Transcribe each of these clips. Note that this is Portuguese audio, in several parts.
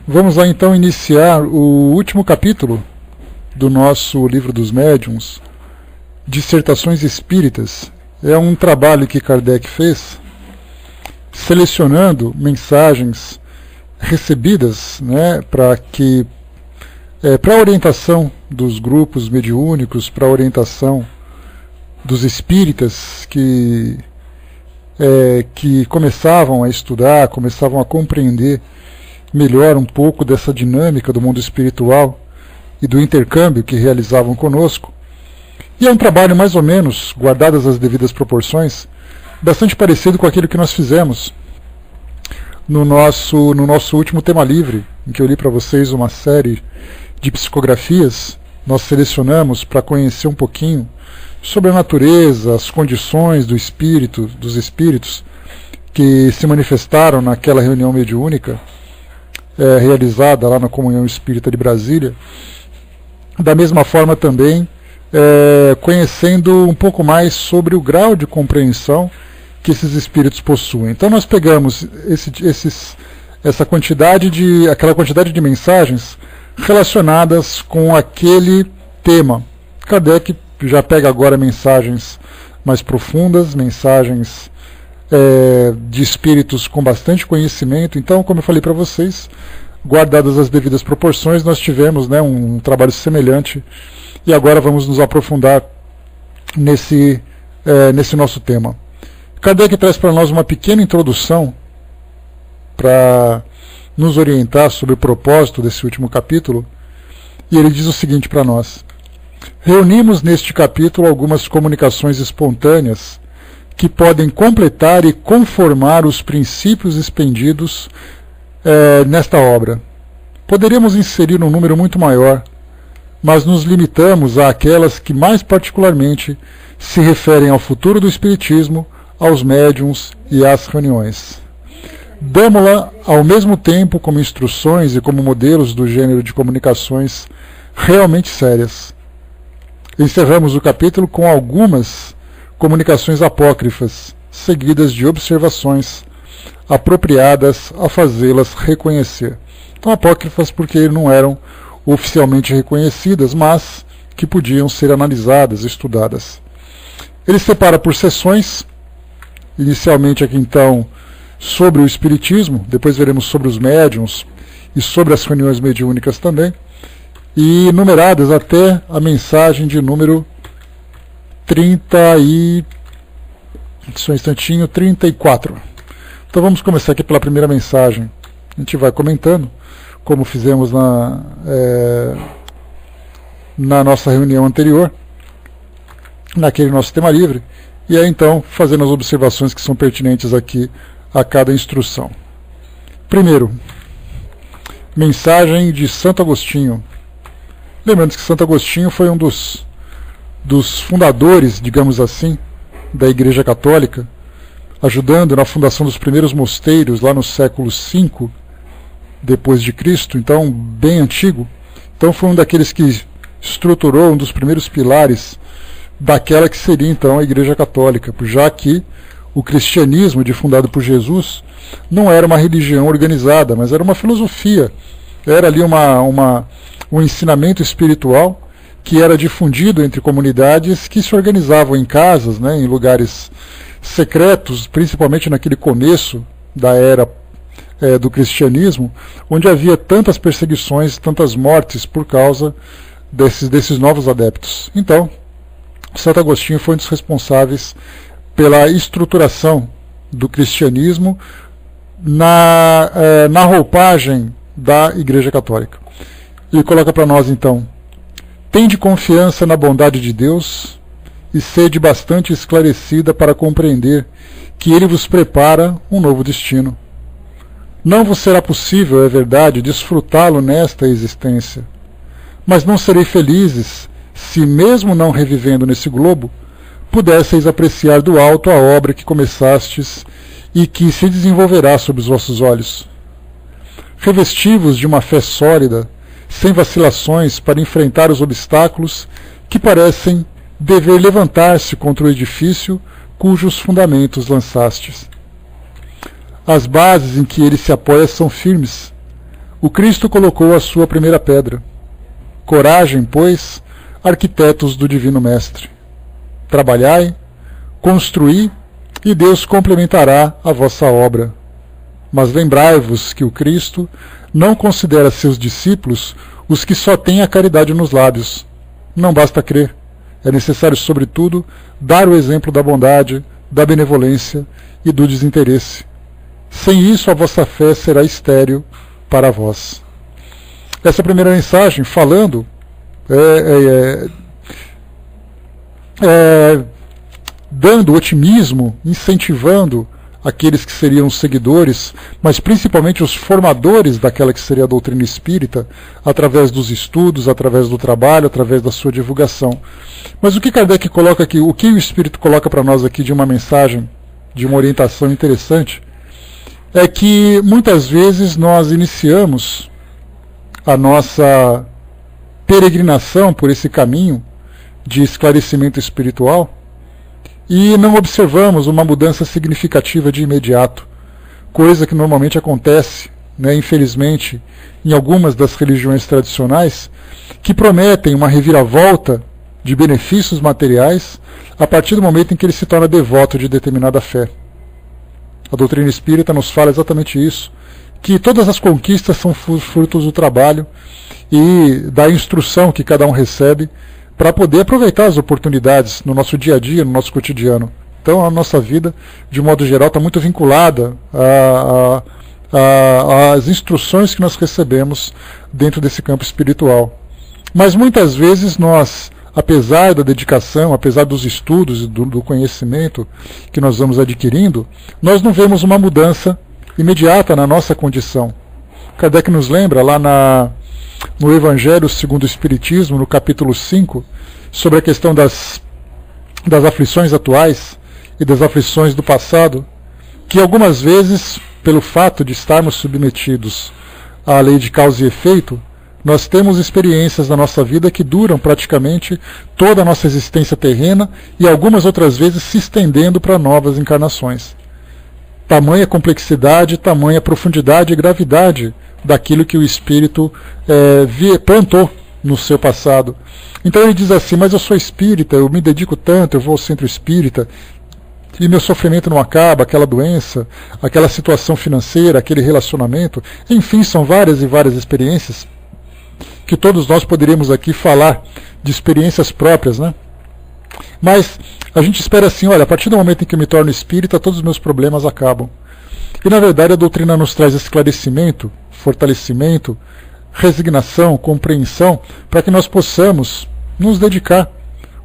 Vamos lá então iniciar o último capítulo do nosso Livro dos Médiuns, Dissertações Espíritas. É um trabalho que Kardec fez, selecionando mensagens recebidas, para a orientação dos grupos mediúnicos, para a orientação dos espíritas que começavam a estudar, começavam a compreender melhor um pouco dessa dinâmica do mundo espiritual e do intercâmbio que realizavam conosco. E é um trabalho mais ou menos, guardadas as devidas proporções, bastante parecido com aquilo que nós fizemos no nosso último tema livre, em que eu li para vocês uma série de psicografias. Nós selecionamos para conhecer um pouquinho sobre a natureza, as condições dos espíritos que se manifestaram naquela reunião mediúnica realizada lá na Comunhão Espírita de Brasília. Da mesma forma também conhecendo um pouco mais sobre o grau de compreensão que esses espíritos possuem. Então nós pegamos aquela quantidade de mensagens relacionadas com aquele tema. Kardec já pega agora mensagens mais profundas, mensagens de espíritos com bastante conhecimento. Então, como eu falei para vocês, guardadas as devidas proporções, nós tivemos um trabalho semelhante e agora vamos nos aprofundar nesse nosso tema. Kardec traz para nós uma pequena introdução para nos orientar sobre o propósito desse último capítulo, e ele diz o seguinte para nós: reunimos neste capítulo algumas comunicações espontâneas que podem completar e conformar os princípios expendidos nesta obra. Poderíamos inserir um número muito maior, mas nos limitamos àquelas que mais particularmente se referem ao futuro do Espiritismo, aos médiuns e às reuniões. Damo-la ao mesmo tempo como instruções e como modelos do gênero de comunicações realmente sérias. Encerramos o capítulo com algumas comunicações apócrifas, seguidas de observações apropriadas a fazê-las reconhecer. Então, apócrifas porque não eram oficialmente reconhecidas, mas que podiam ser analisadas, estudadas. Ele separa por seções, inicialmente aqui então sobre o Espiritismo, depois veremos sobre os médiuns e sobre as reuniões mediúnicas também, e numeradas até a mensagem de número 34. Então vamos começar aqui pela primeira mensagem. A gente vai comentando, como fizemos na nossa reunião anterior, naquele nosso tema livre, e aí então fazendo as observações que são pertinentes aqui a cada instrução. Primeiro, mensagem de Santo Agostinho. Lembrando que Santo Agostinho foi um dos fundadores, digamos assim, da Igreja Católica, ajudando na fundação dos primeiros mosteiros lá no século V depois de Cristo, então bem antigo. Então foi um daqueles que estruturou um dos primeiros pilares daquela que seria então a Igreja Católica, já que o cristianismo, fundado por Jesus, não era uma religião organizada, mas era uma filosofia, era ali um ensinamento espiritual que era difundido entre comunidades que se organizavam em casas, em lugares secretos, principalmente naquele começo da era do cristianismo, onde havia tantas perseguições, tantas mortes por causa desses novos adeptos. Então, Santo Agostinho foi um dos responsáveis pela estruturação do cristianismo na roupagem da Igreja Católica. Ele coloca para nós então: tende confiança na bondade de Deus e sede bastante esclarecida para compreender que Ele vos prepara um novo destino. Não vos será possível, é verdade, desfrutá-lo nesta existência, mas não sereis felizes se, mesmo não revivendo nesse globo, pudesseis apreciar do alto a obra que começastes e que se desenvolverá sob os vossos olhos. Revesti-vos de uma fé sólida, sem vacilações, para enfrentar os obstáculos que parecem dever levantar-se contra o edifício cujos fundamentos lançastes. As bases em que ele se apoia são firmes. o Cristo colocou a sua primeira pedra. Coragem, pois, arquitetos do Divino Mestre. Trabalhai, construí, e Deus complementará a vossa obra. Mas lembrai-vos que o Cristo não considera seus discípulos os que só têm a caridade nos lábios. Não basta crer. É necessário, sobretudo, dar o exemplo da bondade, da benevolência e do desinteresse. Sem isso, a vossa fé será estéril para vós. Essa primeira mensagem, falando, dando otimismo, incentivando aqueles que seriam seguidores, mas principalmente os formadores daquela que seria a doutrina espírita, através dos estudos, através do trabalho, através da sua divulgação. Mas o que Kardec coloca aqui, o que o Espírito coloca para nós aqui de uma mensagem, de uma orientação interessante, é que muitas vezes nós iniciamos a nossa peregrinação por esse caminho de esclarecimento espiritual e não observamos uma mudança significativa de imediato, coisa que normalmente acontece, infelizmente, em algumas das religiões tradicionais, que prometem uma reviravolta de benefícios materiais a partir do momento em que ele se torna devoto de determinada fé. A doutrina espírita nos fala exatamente isso, que todas as conquistas são frutos do trabalho e da instrução que cada um recebe para poder aproveitar as oportunidades no nosso dia a dia, no nosso cotidiano. Então a nossa vida, de modo geral, está muito vinculada às instruções que nós recebemos dentro desse campo espiritual. Mas muitas vezes nós, apesar da dedicação, apesar dos estudos e do conhecimento que nós vamos adquirindo, nós não vemos uma mudança imediata na nossa condição. Kardec nos lembra lá no Evangelho segundo o Espiritismo, no capítulo 5, sobre a questão das aflições atuais e das aflições do passado, que algumas vezes, pelo fato de estarmos submetidos à lei de causa e efeito, nós temos experiências na nossa vida que duram praticamente toda a nossa existência terrena e algumas outras vezes se estendendo para novas encarnações. Tamanha complexidade, tamanha profundidade e gravidade daquilo que o Espírito plantou no seu passado. Então ele diz assim, mas eu sou espírita, eu me dedico tanto, eu vou ao centro espírita, e meu sofrimento não acaba, aquela doença, aquela situação financeira, aquele relacionamento, enfim, são várias e várias experiências que todos nós poderíamos aqui falar de experiências próprias, Mas a gente espera assim, olha, a partir do momento em que eu me torno espírita, todos os meus problemas acabam. E na verdade a doutrina nos traz esclarecimento, fortalecimento, resignação, compreensão, para que nós possamos nos dedicar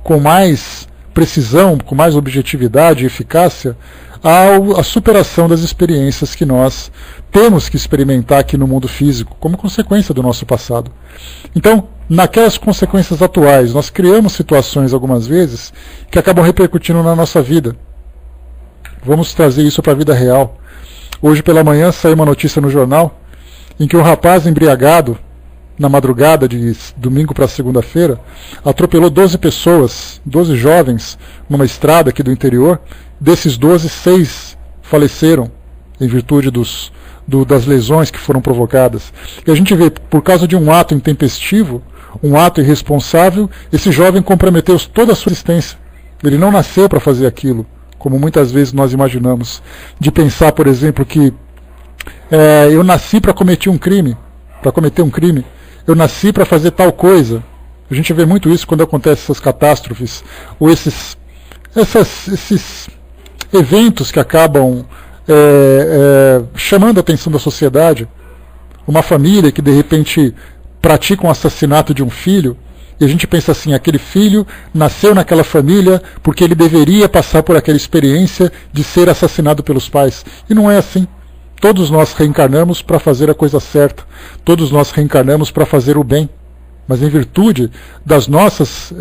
com mais precisão, com mais objetividade e eficácia à superação das experiências que nós temos que experimentar aqui no mundo físico, como consequência do nosso passado. Então, naquelas consequências atuais, nós criamos situações algumas vezes que acabam repercutindo na nossa vida. Vamos trazer isso para a vida real. Hoje pela manhã saiu uma notícia no jornal em que um rapaz embriagado, na madrugada de domingo para segunda-feira, atropelou 12 pessoas, 12 jovens, numa estrada aqui do interior. Desses 12, 6 faleceram em virtude das lesões que foram provocadas. E a gente vê, por causa de um ato intempestivo, um ato irresponsável, esse jovem comprometeu toda a sua existência. Ele não nasceu para fazer aquilo, como muitas vezes nós imaginamos. De pensar, por exemplo, que eu nasci para cometer um crime, eu nasci para fazer tal coisa. A gente vê muito isso quando acontecem essas catástrofes, ou esses eventos que acabam chamando a atenção da sociedade. Uma família que de repente pratica um assassinato de um filho, e a gente pensa assim, aquele filho nasceu naquela família porque ele deveria passar por aquela experiência de ser assassinado pelos pais. E não é assim. Todos nós reencarnamos para fazer a coisa certa. Todos nós reencarnamos para fazer o bem. Mas em virtude das nossas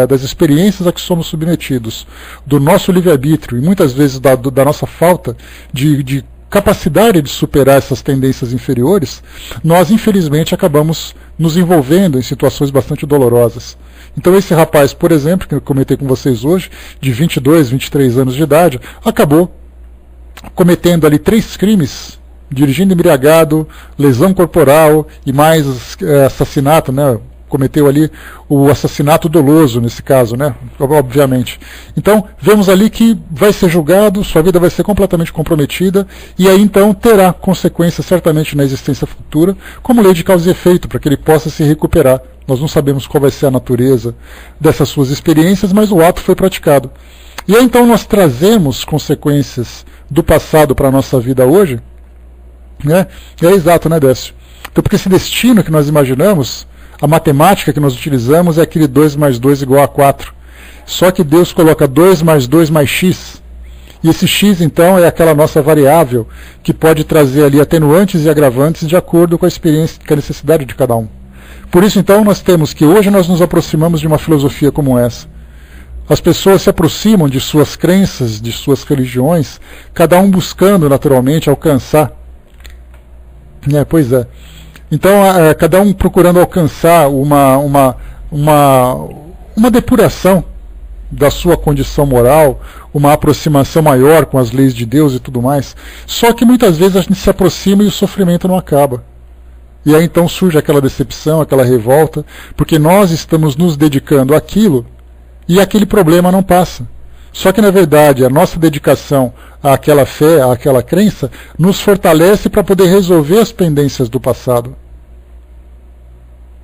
das experiências a que somos submetidos, do nosso livre-arbítrio e muitas vezes da nossa falta de capacidade de superar essas tendências inferiores, nós infelizmente acabamos nos envolvendo em situações bastante dolorosas. Então esse rapaz, por exemplo, que eu comentei com vocês hoje, de 22, 23 anos de idade, acabou cometendo ali 3 crimes dirigindo embriagado, lesão corporal e mais assassinato, né? Cometeu ali o assassinato doloso nesse caso, né? Obviamente. Então, vemos ali que vai ser julgado, sua vida vai ser completamente comprometida, e aí então terá consequências certamente na existência futura, como lei de causa e efeito, para que ele possa se recuperar. Nós não sabemos qual vai ser a natureza dessas suas experiências, mas o ato foi praticado. E aí então nós trazemos consequências do passado para a nossa vida hoje, né? É exato, né, Décio? Então, porque esse destino que nós imaginamos, a matemática que nós utilizamos é aquele 2 mais 2 igual a 4. Só que Deus coloca 2 mais 2 mais x. E esse x, então, é aquela nossa variável que pode trazer ali atenuantes e agravantes de acordo com a experiência, com a necessidade de cada um. Por isso, então, nós temos que hoje nós nos aproximamos de uma filosofia como essa. As pessoas se aproximam de suas crenças, de suas religiões, cada um buscando naturalmente alcançar. Pois é. Então, cada um procurando alcançar uma depuração da sua condição moral, uma aproximação maior com as leis de Deus e tudo mais. Só que muitas vezes a gente se aproxima e o sofrimento não acaba. E aí então surge aquela decepção, aquela revolta, porque nós estamos nos dedicando àquilo e aquele problema não passa. Só que, na verdade, a nossa dedicação àquela fé, àquela crença, nos fortalece para poder resolver as pendências do passado.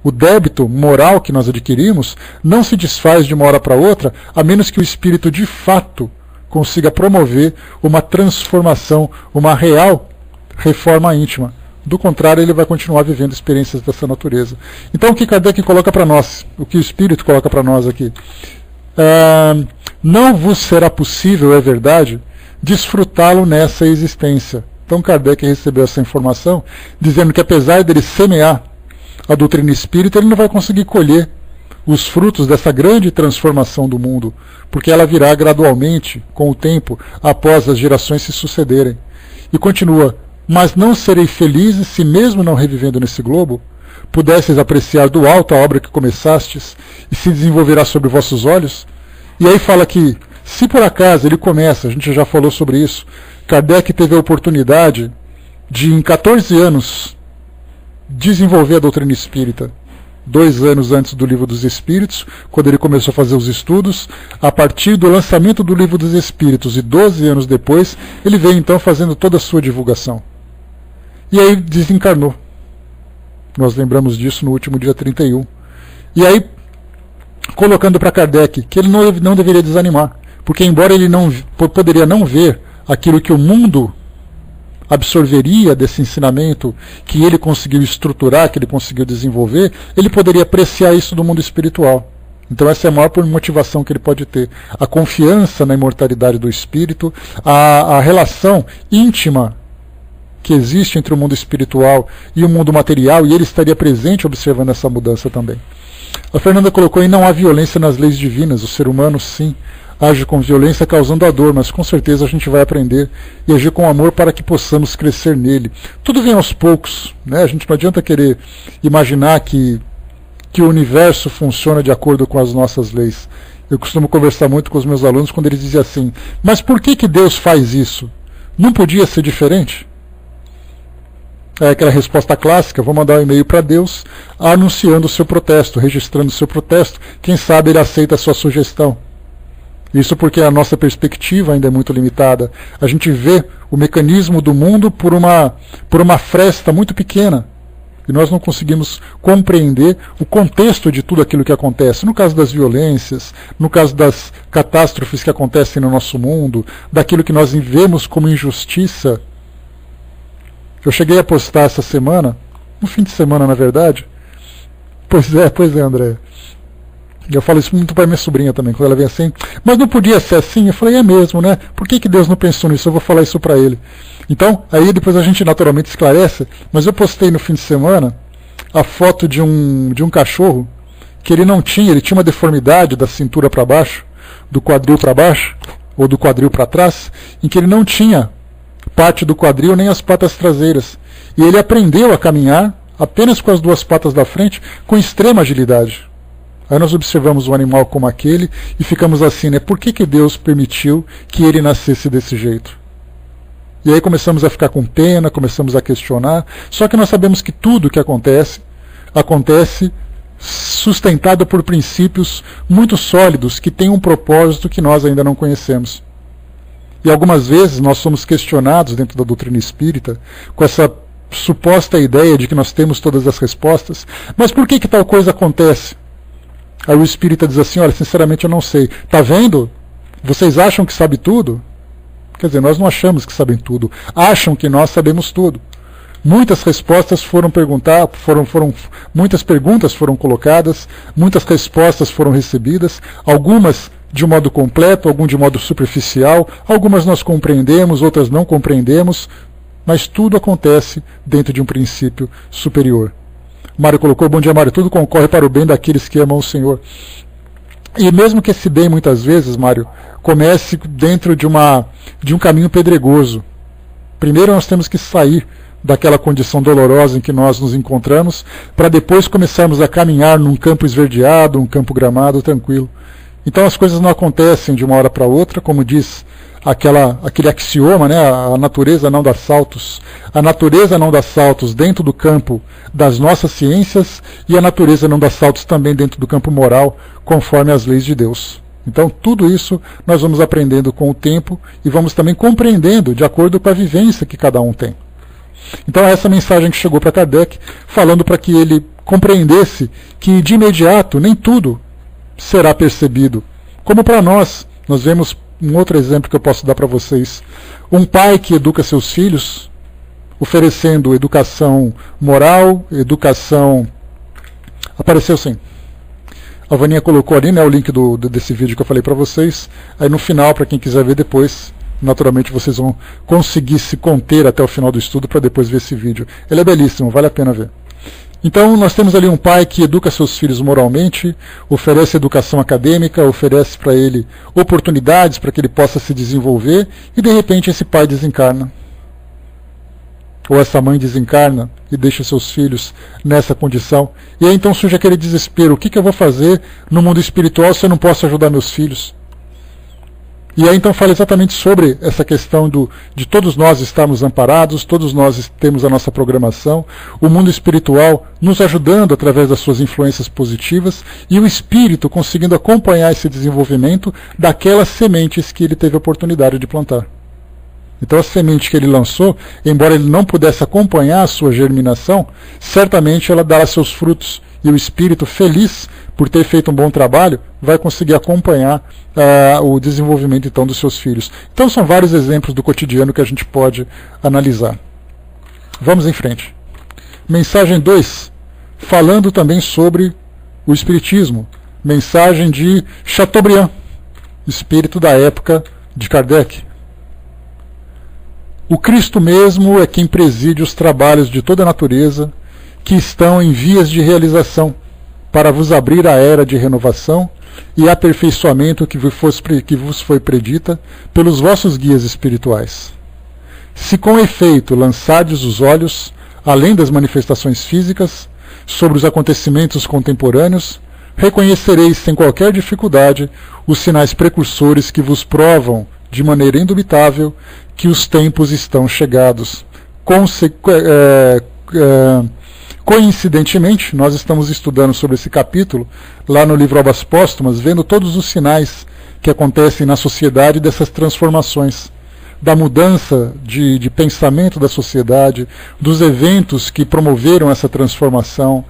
O débito moral que nós adquirimos não se desfaz de uma hora para outra, a menos que o espírito de fato consiga promover uma transformação, uma real reforma íntima. Do contrário, ele vai continuar vivendo experiências dessa natureza. Então, o que Kardec coloca para nós, o que o espírito coloca para nós aqui? Não vos será possível, é verdade, desfrutá-lo nessa existência. Então Kardec recebeu essa informação, dizendo que apesar dele semear a doutrina espírita, ele não vai conseguir colher os frutos dessa grande transformação do mundo, porque ela virá gradualmente, com o tempo, após as gerações se sucederem. E continua, mas não serei felizes se mesmo não revivendo nesse globo, pudesseis apreciar do alto a obra que começastes e se desenvolverá sobre vossos olhos. E aí fala que, se por acaso ele começa, a gente já falou sobre isso, Kardec teve a oportunidade de, em 14 anos, desenvolver a doutrina espírita. 2 anos antes do Livro dos Espíritos, quando ele começou a fazer os estudos, a partir do lançamento do Livro dos Espíritos e 12 anos depois, ele veio então fazendo toda a sua divulgação. E aí desencarnou. Nós lembramos disso no último dia 31. E aí, colocando para Kardec que ele não deveria desanimar, porque embora ele poderia não ver aquilo que o mundo absorveria desse ensinamento que ele conseguiu estruturar, que ele conseguiu desenvolver, ele poderia apreciar isso do mundo espiritual. Então essa é a maior motivação que ele pode ter. A confiança na imortalidade do espírito, a relação íntima que existe entre o mundo espiritual e o mundo material, e ele estaria presente observando essa mudança também. A Fernanda colocou aí, não há violência nas leis divinas, o ser humano sim age com violência causando a dor, mas com certeza a gente vai aprender e agir com amor para que possamos crescer nele. Tudo vem aos poucos, né? A gente não adianta querer imaginar que o universo funciona de acordo com as nossas leis. Eu costumo conversar muito com os meus alunos quando eles dizem assim, mas por que Deus faz isso? Não podia ser diferente? É aquela resposta clássica, vou mandar um e-mail para Deus anunciando o seu protesto, registrando o seu protesto. Quem sabe ele aceita a sua sugestão. Isso porque a nossa perspectiva ainda é muito limitada. A gente vê o mecanismo do mundo por uma fresta muito pequena. E nós não conseguimos compreender o contexto de tudo aquilo que acontece. No caso das violências, no caso das catástrofes que acontecem no nosso mundo, daquilo que nós vemos como injustiça. Eu cheguei a postar essa semana, no fim de semana na verdade. Pois é, André. Eu falo isso muito para minha sobrinha também, quando ela vem assim, mas não podia ser assim? Eu falei, é mesmo, né? Por que Deus não pensou nisso? Eu vou falar isso para ele. Então, aí depois a gente naturalmente esclarece, mas eu postei no fim de semana a foto de um cachorro que ele tinha uma deformidade da cintura para baixo, do quadril para baixo, ou do quadril para trás, em que ele não tinha parte do quadril nem as patas traseiras. E ele aprendeu a caminhar apenas com as 2 patas da frente, com extrema agilidade. Aí nós observamos um animal como aquele e ficamos assim, né? Por que Deus permitiu que ele nascesse desse jeito? E aí começamos a ficar com pena, começamos a questionar. Só que nós sabemos que tudo que acontece sustentado por princípios muito sólidos que têm um propósito que nós ainda não conhecemos. E algumas vezes nós somos questionados dentro da doutrina espírita com essa suposta ideia de que nós temos todas as respostas. Mas por que tal coisa acontece? Aí o espírita diz assim, olha, sinceramente eu não sei. Tá vendo? Vocês acham que sabe tudo? Quer dizer, nós não achamos que sabem tudo. Acham que nós sabemos tudo. Muitas respostas muitas perguntas foram colocadas, muitas respostas foram recebidas, algumas de um modo completo, algumas de modo superficial, algumas nós compreendemos, outras não compreendemos, mas tudo acontece dentro de um princípio superior. Mário colocou, bom dia Mário, tudo concorre para o bem daqueles que amam o Senhor. E mesmo que esse bem, muitas vezes, Mário, comece dentro de um caminho pedregoso. Primeiro nós temos que sair daquela condição dolorosa em que nós nos encontramos, para depois começarmos a caminhar num campo esverdeado, um campo gramado, tranquilo. Então as coisas não acontecem de uma hora para outra, como diz aquele axioma, né? A natureza não dá saltos. A natureza não dá saltos dentro do campo das nossas ciências e a natureza não dá saltos também dentro do campo moral, conforme as leis de Deus. Então tudo isso nós vamos aprendendo com o tempo e vamos também compreendendo de acordo com a vivência que cada um tem. Então essa mensagem que chegou para Kardec, falando para que ele compreendesse que de imediato nem tudo será percebido. Como para nós vemos um outro exemplo que eu posso dar para vocês. Um pai que educa seus filhos, oferecendo educação moral, educação... Apareceu sim. A Vaninha colocou ali, né, o link desse vídeo que eu falei para vocês. Aí no final, para quem quiser ver depois, naturalmente vocês vão conseguir se conter até o final do estudo para depois ver esse vídeo. Ele é belíssimo, vale a pena ver. Então nós temos ali um pai que educa seus filhos moralmente, oferece educação acadêmica, oferece para ele oportunidades para que ele possa se desenvolver, e de repente esse pai desencarna. Ou essa mãe desencarna e deixa seus filhos nessa condição. E aí então surge aquele desespero, o que eu vou fazer no mundo espiritual se eu não posso ajudar meus filhos? E aí então fala exatamente sobre essa questão de todos nós estarmos amparados, todos nós temos a nossa programação, o mundo espiritual nos ajudando através das suas influências positivas e o espírito conseguindo acompanhar esse desenvolvimento daquelas sementes que ele teve a oportunidade de plantar. Então a semente que ele lançou, embora ele não pudesse acompanhar a sua germinação, certamente ela dará seus frutos. E o espírito, feliz por ter feito um bom trabalho, vai conseguir acompanhar o desenvolvimento então dos seus filhos. Então são vários exemplos do cotidiano que a gente pode analisar. Vamos em frente. Mensagem 2, falando também sobre o espiritismo. Mensagem de Chateaubriand, espírito da época de Kardec. O Cristo mesmo é quem preside os trabalhos de toda a natureza, que estão em vias de realização, para vos abrir a era de renovação e aperfeiçoamento que vos foi predita pelos vossos guias espirituais. Se com efeito lançardes os olhos, além das manifestações físicas, sobre os acontecimentos contemporâneos, reconhecereis sem qualquer dificuldade os sinais precursores que vos provam, de maneira indubitável, que os tempos estão chegados. Coincidentemente, nós estamos estudando sobre esse capítulo lá no livro Obras Póstumas, vendo todos os sinais que acontecem na sociedade dessas transformações, da mudança de pensamento da sociedade, dos eventos que promoveram essa transformação,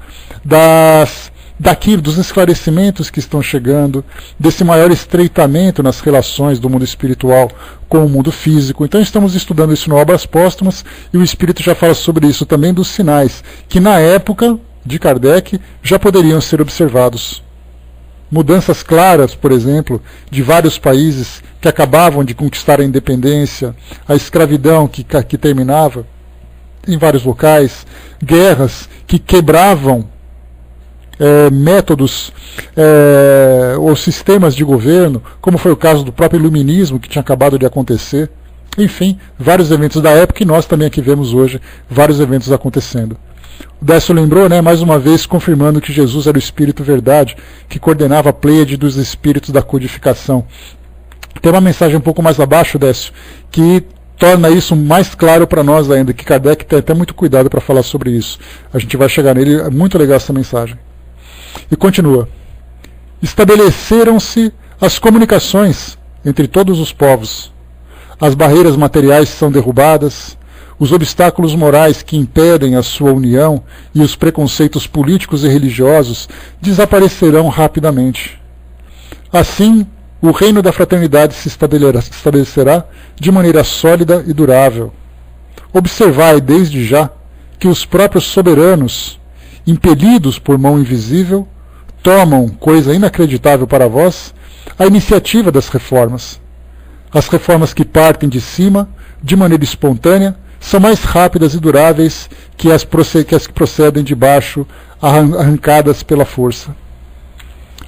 dos esclarecimentos que estão chegando, desse maior estreitamento nas relações do mundo espiritual com o mundo físico. Então estamos estudando isso no Obras Póstumas, e o Espírito já fala sobre isso também, dos sinais que na época de Kardec já poderiam ser observados. Mudanças claras, por exemplo, de vários países que acabavam de conquistar a independência, a escravidão que terminava em vários locais, guerras que quebravam métodos ou sistemas de governo, como foi o caso do próprio iluminismo que tinha acabado de acontecer. Enfim, vários eventos da época, e nós também aqui vemos hoje vários eventos acontecendo. O Décio lembrou, mais uma vez, confirmando que Jesus era o Espírito Verdade, que coordenava a pleiade dos Espíritos da codificação. Tem uma mensagem um pouco mais abaixo, Décio, que torna isso mais claro para nós ainda, que Kardec tem até muito cuidado para falar sobre isso. A gente vai chegar nele, é muito legal essa mensagem. E continua. Estabeleceram-se as comunicações entre todos os povos. As barreiras materiais são derrubadas, os obstáculos morais que impedem a sua união e os preconceitos políticos e religiosos desaparecerão rapidamente. Assim, o reino da fraternidade se estabelecerá de maneira sólida e durável. Observai desde já que os próprios soberanos, impelidos por mão invisível, tomam, coisa inacreditável para vós, a iniciativa das reformas. As reformas que partem de cima, de maneira espontânea, são mais rápidas e duráveis que as que procedem de baixo, arrancadas pela força.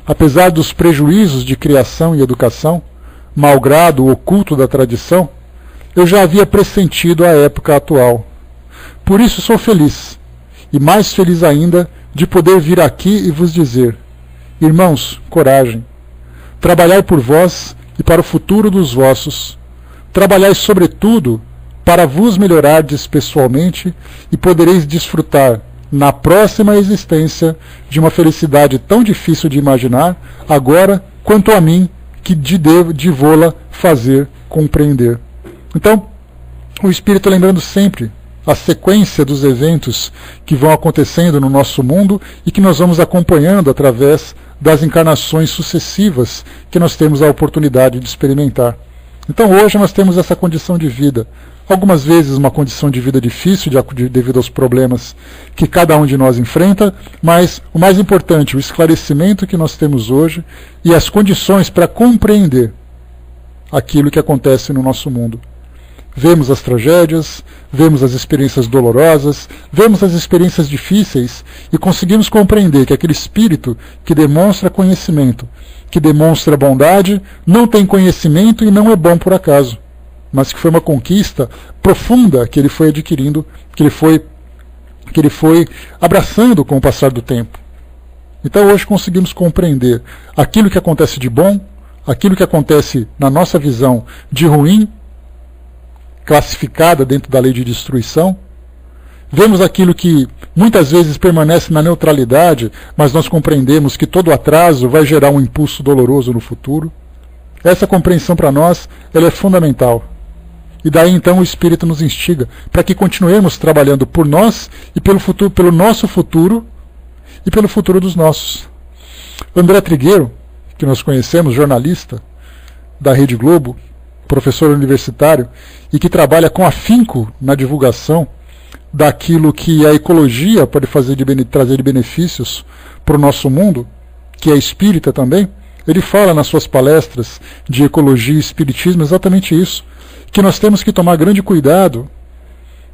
Apesar dos prejuízos de criação e educação, malgrado o oculto da tradição, eu já havia pressentido a época atual. Por isso sou feliz, e mais feliz ainda de poder vir aqui e vos dizer: irmãos, coragem, trabalhai por vós e para o futuro dos vossos. Trabalhai sobretudo para vos melhorardes pessoalmente e podereis desfrutar na próxima existência de uma felicidade tão difícil de imaginar, agora, quanto a mim, que de vô-la fazer compreender. Então, o Espírito lembrando sempre a sequência dos eventos que vão acontecendo no nosso mundo e que nós vamos acompanhando através das encarnações sucessivas que nós temos a oportunidade de experimentar. Então hoje nós temos essa condição de vida, algumas vezes uma condição de vida difícil devido aos problemas que cada um de nós enfrenta, mas o mais importante, o esclarecimento que nós temos hoje e as condições para compreender aquilo que acontece no nosso mundo. Vemos as tragédias, vemos as experiências dolorosas, vemos as experiências difíceis e conseguimos compreender que aquele espírito que demonstra conhecimento, que demonstra bondade, não tem conhecimento e não é bom por acaso, mas que foi uma conquista profunda que ele foi adquirindo, que ele foi abraçando com o passar do tempo. Então hoje conseguimos compreender aquilo que acontece de bom, aquilo que acontece na nossa visão de ruim, classificada dentro da lei de destruição. Vemos aquilo que muitas vezes permanece na neutralidade, mas nós compreendemos que todo atraso vai gerar um impulso doloroso no futuro. Essa compreensão para nós ela é fundamental. E daí então o Espírito nos instiga para que continuemos trabalhando por nós e pelo futuro, pelo nosso futuro e pelo futuro dos nossos. André Trigueiro, que nós conhecemos, jornalista da Rede Globo, professor universitário e que trabalha com afinco na divulgação daquilo que a ecologia pode trazer de benefícios para o nosso mundo, que é espírita também, ele fala nas suas palestras de ecologia e espiritismo exatamente isso, que nós temos que tomar grande cuidado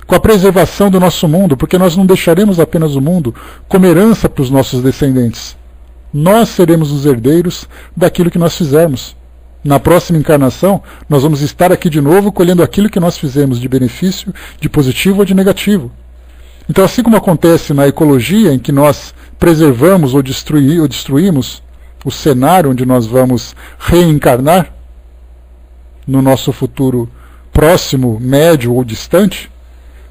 com a preservação do nosso mundo, porque nós não deixaremos apenas o mundo como herança para os nossos descendentes. Nós seremos os herdeiros daquilo que nós fizermos. Na próxima encarnação, nós vamos estar aqui de novo colhendo aquilo que nós fizemos de benefício, de positivo ou de negativo. Então, assim como acontece na ecologia, em que nós preservamos ou destruímos o cenário onde nós vamos reencarnar, no nosso futuro próximo, médio ou distante,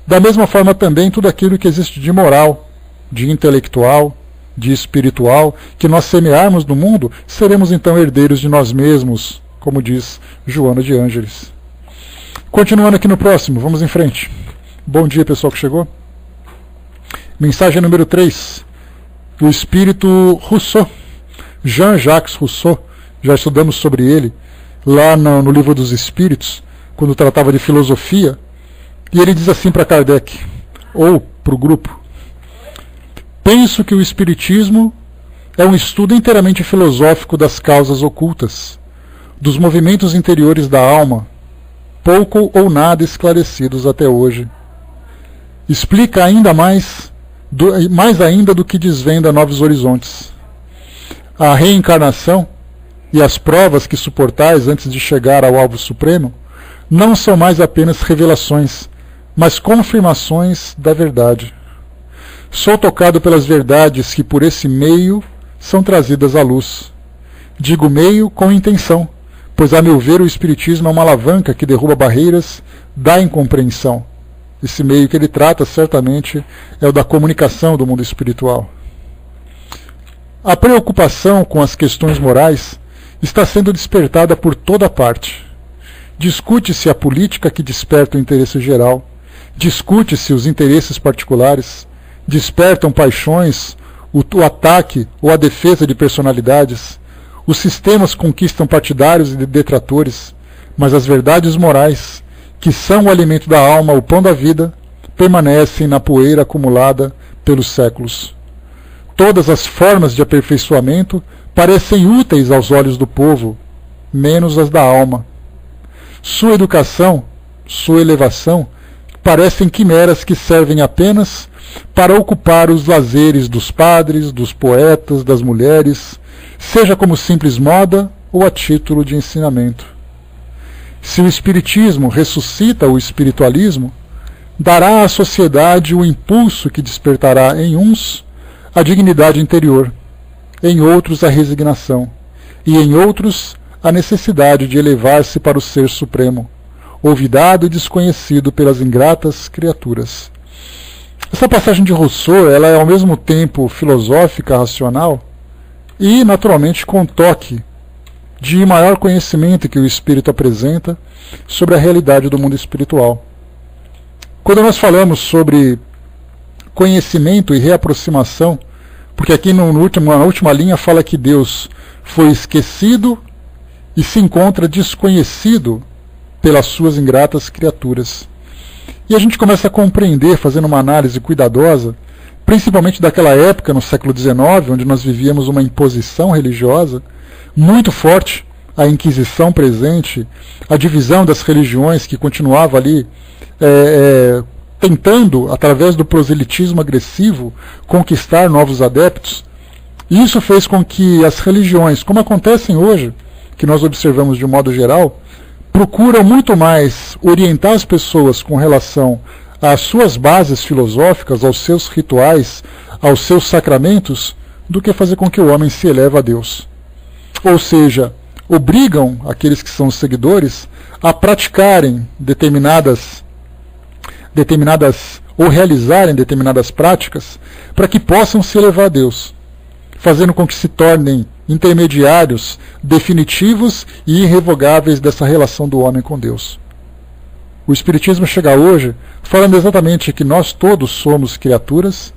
da mesma forma também tudo aquilo que existe de moral, de intelectual, de espiritual, que nós semearmos no mundo, seremos então herdeiros de nós mesmos, como diz Joana de Ângeles. Continuando aqui no próximo, vamos em frente. Bom dia, pessoal que chegou. Mensagem número 3. O espírito Rousseau, Jean-Jacques Rousseau, já estudamos sobre ele lá no Livro dos Espíritos, quando tratava de filosofia, e ele diz assim para Kardec, ou para o grupo: penso que o Espiritismo é um estudo inteiramente filosófico das causas ocultas, dos movimentos interiores da alma, pouco ou nada esclarecidos até hoje. Explica ainda mais ainda do que desvenda novos horizontes. A reencarnação e as provas que suportais antes de chegar ao alvo supremo não são mais apenas revelações, mas confirmações da verdade. Sou tocado pelas verdades que por esse meio são trazidas à luz. Digo meio com intenção, pois, a meu ver, o Espiritismo é uma alavanca que derruba barreiras da incompreensão. Esse meio que ele trata, certamente, é o da comunicação do mundo espiritual. A preocupação com as questões morais está sendo despertada por toda parte. Discute-se a política que desperta o interesse geral, discute-se os interesses particulares, despertam paixões, o ataque ou a defesa de personalidades, os sistemas conquistam partidários e detratores, mas as verdades morais, que são o alimento da alma, o pão da vida, permanecem na poeira acumulada pelos séculos. Todas as formas de aperfeiçoamento parecem úteis aos olhos do povo, menos as da alma. Sua educação, sua elevação, parecem quimeras que servem apenas para ocupar os lazeres dos padres, dos poetas, das mulheres, seja como simples moda ou a título de ensinamento. Se o Espiritismo ressuscita o espiritualismo, dará à sociedade o impulso que despertará em uns a dignidade interior, em outros a resignação, e em outros a necessidade de elevar-se para o Ser Supremo, olvidado e desconhecido pelas ingratas criaturas. Essa passagem de Rousseau, ela é ao mesmo tempo filosófica, racional, e naturalmente com toque de maior conhecimento que o Espírito apresenta sobre a realidade do mundo espiritual. Quando nós falamos sobre conhecimento e reaproximação, porque aqui na última linha fala que Deus foi esquecido e se encontra desconhecido pelas suas ingratas criaturas. E a gente começa a compreender, fazendo uma análise cuidadosa, principalmente daquela época, no século XIX, onde nós vivíamos uma imposição religiosa muito forte, a Inquisição presente, a divisão das religiões que continuava ali tentando, através do proselitismo agressivo, conquistar novos adeptos. E isso fez com que as religiões, como acontecem hoje, que nós observamos de um modo geral, procuram muito mais orientar as pessoas com relação às suas bases filosóficas, aos seus rituais, aos seus sacramentos, do que fazer com que o homem se eleve a Deus. Ou seja, obrigam aqueles que são seguidores a praticarem determinadas ou realizarem determinadas práticas para que possam se elevar a Deus, fazendo com que se tornem intermediários definitivos e irrevogáveis dessa relação do homem com Deus. O Espiritismo chega hoje falando exatamente que nós todos somos criaturas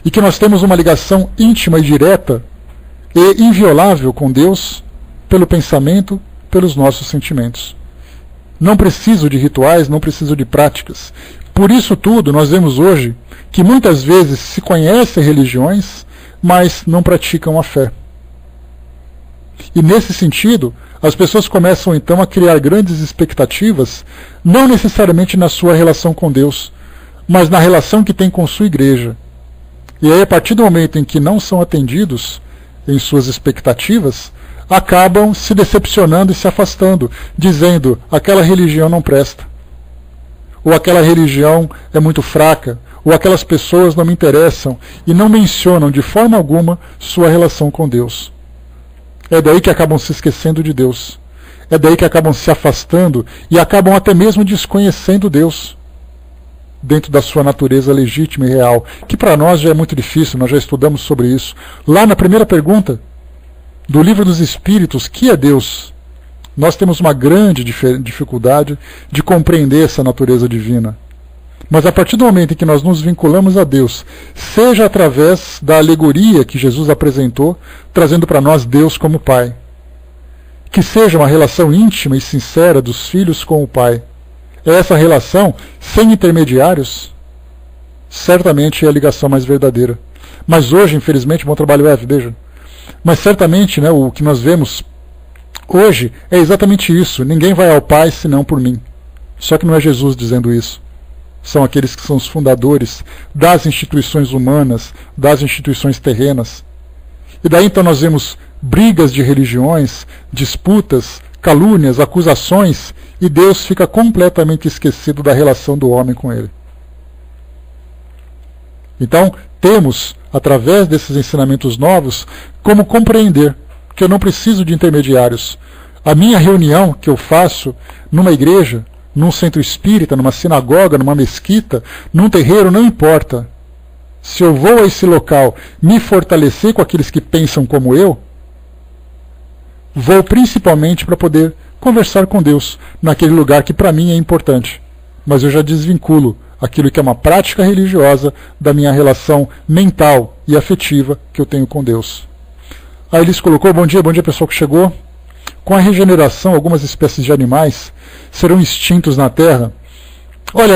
e que nós temos uma ligação íntima e direta e inviolável com Deus pelo pensamento, pelos nossos sentimentos. Não preciso de rituais, não preciso de práticas. Por isso tudo, nós vemos hoje que muitas vezes se conhecem religiões, mas não praticam a fé. E nesse sentido, as pessoas começam então a criar grandes expectativas, não necessariamente na sua relação com Deus, mas na relação que tem com sua igreja. E aí, a partir do momento em que não são atendidos em suas expectativas, acabam se decepcionando e se afastando, dizendo: aquela religião não presta, ou aquela religião é muito fraca, ou aquelas pessoas não me interessam, e não mencionam de forma alguma sua relação com Deus. É daí que acabam se esquecendo de Deus. É daí que acabam se afastando e acabam até mesmo desconhecendo Deus dentro da sua natureza legítima e real, que para nós já é muito difícil, nós já estudamos sobre isso. Lá na primeira pergunta do Livro dos Espíritos, que é Deus? Nós temos uma grande dificuldade de compreender essa natureza divina. Mas a partir do momento em que nós nos vinculamos a Deus, seja através da alegoria que Jesus apresentou, trazendo para nós Deus como Pai, que seja uma relação íntima e sincera dos filhos com o Pai, essa relação, sem intermediários, certamente é a ligação mais verdadeira. Mas hoje, infelizmente, bom trabalho, F, beijo. Mas certamente, né, o que nós vemos hoje é exatamente isso. Ninguém vai ao Pai senão por mim. Só que não é Jesus dizendo isso. São aqueles que são os fundadores das instituições humanas, das instituições terrenas. E daí então nós vemos brigas de religiões, disputas, calúnias, acusações, e Deus fica completamente esquecido da relação do homem com ele. Então, temos, através desses ensinamentos novos, como compreender que eu não preciso de intermediários. A minha reunião que eu faço numa igreja, num centro espírita, numa sinagoga, numa mesquita, num terreiro, não importa. Se eu vou a esse local me fortalecer com aqueles que pensam como eu, vou principalmente para poder conversar com Deus naquele lugar que para mim é importante. Mas eu já desvinculo aquilo que é uma prática religiosa da minha relação mental e afetiva que eu tenho com Deus. A Elis colocou, bom dia pessoal que chegou. Com a regeneração, algumas espécies de animais serão extintos na Terra. Olha,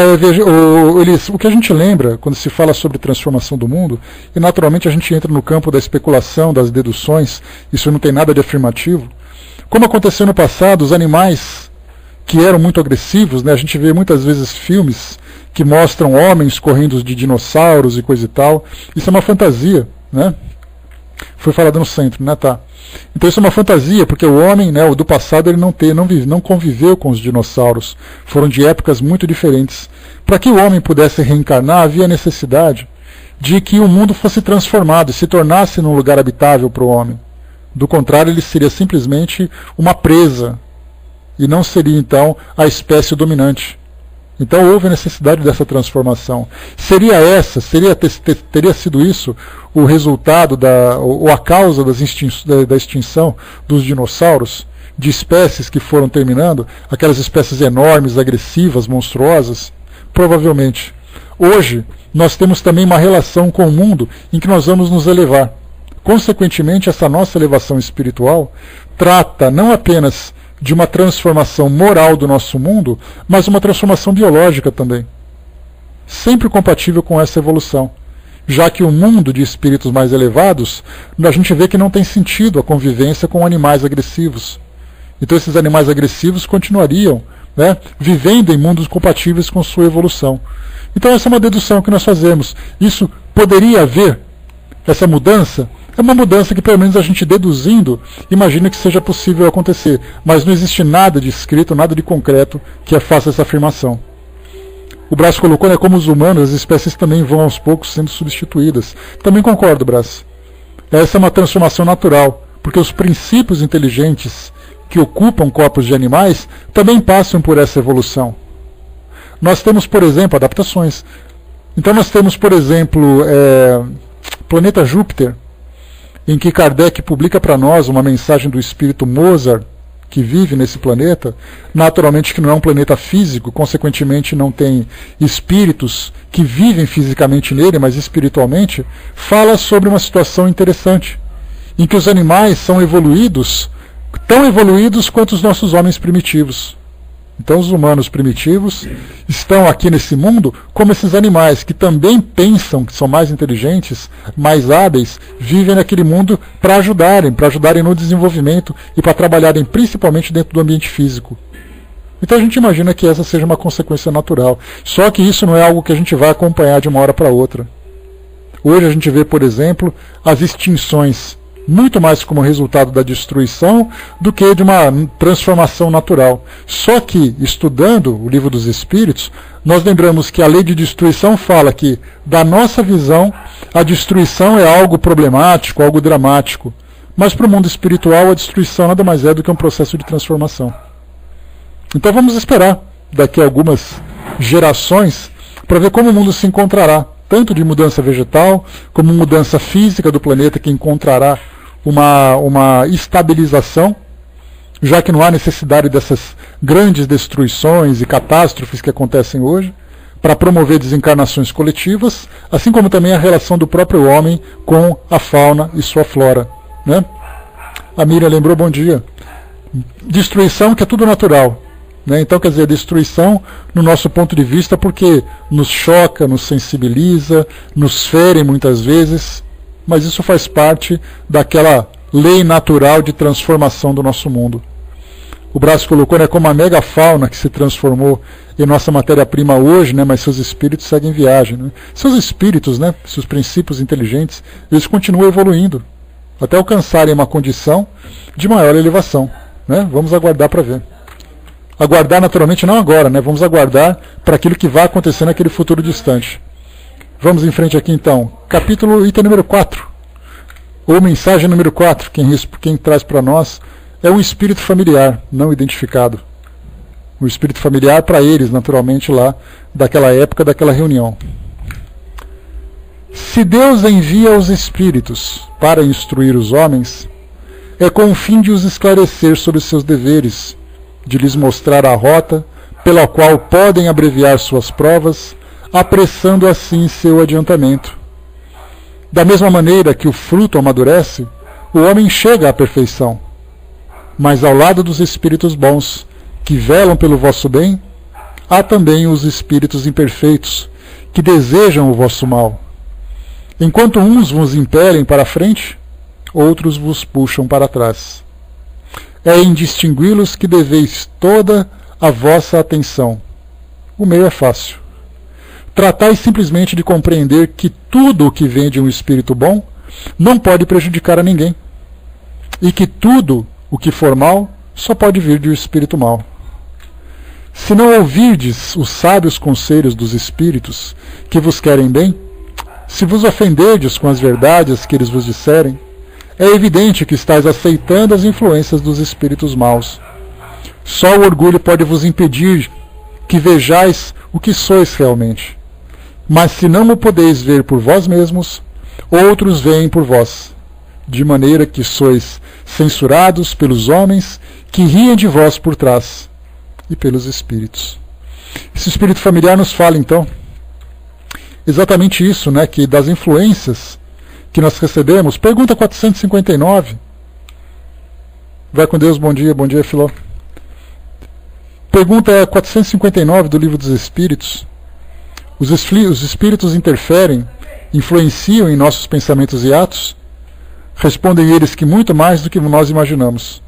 Elis, o que a gente lembra quando se fala sobre transformação do mundo, e naturalmente a gente entra no campo da especulação, das deduções, isso não tem nada de afirmativo. Como aconteceu no passado, os animais que eram muito agressivos, né, a gente vê muitas vezes filmes que mostram homens correndo de dinossauros e coisa e tal. Isso é uma fantasia, né? Foi falado no centro, né? Tá. Então isso é uma fantasia, porque o homem, né, o do passado, ele não conviveu com os dinossauros. Foram de épocas muito diferentes. Para que o homem pudesse reencarnar, havia necessidade de que o mundo fosse transformado e se tornasse num lugar habitável para o homem. Do contrário, ele seria simplesmente uma presa e não seria então a espécie dominante. Então houve a necessidade dessa transformação. Teria sido isso o resultado ou a causa da extinção dos dinossauros, de espécies que foram terminando, aquelas espécies enormes, agressivas, monstruosas? Provavelmente. Hoje, nós temos também uma relação com o mundo em que nós vamos nos elevar. Consequentemente, essa nossa elevação espiritual trata não apenas de uma transformação moral do nosso mundo, mas uma transformação biológica também. Sempre compatível com essa evolução. Já que o mundo de espíritos mais elevados, a gente vê que não tem sentido a convivência com animais agressivos. Então esses animais agressivos continuariam, né, vivendo em mundos compatíveis com sua evolução. Então essa é uma dedução que nós fazemos. Isso poderia haver, essa mudança? É uma mudança que, pelo menos a gente deduzindo, imagina que seja possível acontecer. Mas não existe nada de escrito, nada de concreto que faça essa afirmação. O Brás colocou, né, como os humanos, as espécies também vão aos poucos sendo substituídas. Também concordo, Brás. Essa é uma transformação natural, porque os princípios inteligentes que ocupam corpos de animais também passam por essa evolução. Nós temos, por exemplo, adaptações. Então nós temos, por exemplo, planeta Júpiter, em que Kardec publica para nós uma mensagem do espírito Mozart, que vive nesse planeta, naturalmente que não é um planeta físico, consequentemente não tem espíritos que vivem fisicamente nele, mas espiritualmente, fala sobre uma situação interessante, em que os animais são evoluídos, tão evoluídos quanto os nossos homens primitivos. Então os humanos primitivos estão aqui nesse mundo como esses animais que também pensam que são mais inteligentes, mais hábeis, vivem naquele mundo para ajudarem no desenvolvimento e para trabalharem principalmente dentro do ambiente físico. Então a gente imagina que essa seja uma consequência natural. Só que isso não é algo que a gente vai acompanhar de uma hora para outra. Hoje a gente vê, por exemplo, as extinções muito mais como resultado da destruição do que de uma transformação natural. Só que, estudando o Livro dos Espíritos, nós lembramos que a lei de destruição fala que, da nossa visão, a destruição é algo problemático, algo dramático. Mas para o mundo espiritual, a destruição nada mais é do que um processo de transformação. Então vamos esperar, daqui a algumas gerações, para ver como o mundo se encontrará, tanto de mudança vegetal, como mudança física do planeta, que encontrará uma estabilização, já que não há necessidade dessas grandes destruições e catástrofes que acontecem hoje, para promover desencarnações coletivas, assim como também a relação do próprio homem com a fauna e sua flora. Né? A Miriam lembrou, bom dia. Destruição, que é tudo natural. Né? Então, quer dizer, destruição, no nosso ponto de vista, porque nos choca, nos sensibiliza, nos fere muitas vezes, mas isso faz parte daquela lei natural de transformação do nosso mundo. O Brás colocou, né, como a megafauna que se transformou em nossa matéria-prima hoje, né, mas seus espíritos seguem viagem. Né? Seus espíritos, né, seus princípios inteligentes, eles continuam evoluindo, até alcançarem uma condição de maior elevação. Né? Vamos aguardar para ver. Aguardar naturalmente não agora, né? Vamos aguardar para aquilo que vai acontecer naquele futuro distante. Vamos em frente aqui então. Capítulo, item número 4. Ou mensagem número 4. Quem traz para nós é um espírito familiar, não identificado. Um espírito familiar para eles, naturalmente, lá daquela época, daquela reunião. Se Deus envia os espíritos para instruir os homens, é com o fim de os esclarecer sobre os seus deveres, de lhes mostrar a rota pela qual podem abreviar suas provas, apressando assim seu adiantamento. Da mesma maneira que o fruto amadurece, o homem chega à perfeição. Mas ao lado dos espíritos bons, que velam pelo vosso bem, há também os espíritos imperfeitos, que desejam o vosso mal. Enquanto uns vos impelem para a frente, outros vos puxam para trás. É em distingui-los que deveis toda a vossa atenção. O meio é fácil. Tratai simplesmente de compreender que tudo o que vem de um espírito bom não pode prejudicar a ninguém, e que tudo o que for mal só pode vir de um espírito mau. Se não ouvirdes os sábios conselhos dos espíritos que vos querem bem, se vos ofenderdes com as verdades que eles vos disserem, é evidente que estáis aceitando as influências dos espíritos maus. Só o orgulho pode vos impedir que vejais o que sois realmente. Mas se não o podeis ver por vós mesmos, outros veem por vós, de maneira que sois censurados pelos homens que riem de vós por trás, e pelos espíritos. Esse espírito familiar nos fala, então, exatamente isso, né, que das influências que nós recebemos. Pergunta 459. Vai com Deus, bom dia, Filó. Pergunta 459 do Livro dos Espíritos. Os espíritos interferem, influenciam em nossos pensamentos e atos? Respondem eles que muito mais do que nós imaginamos,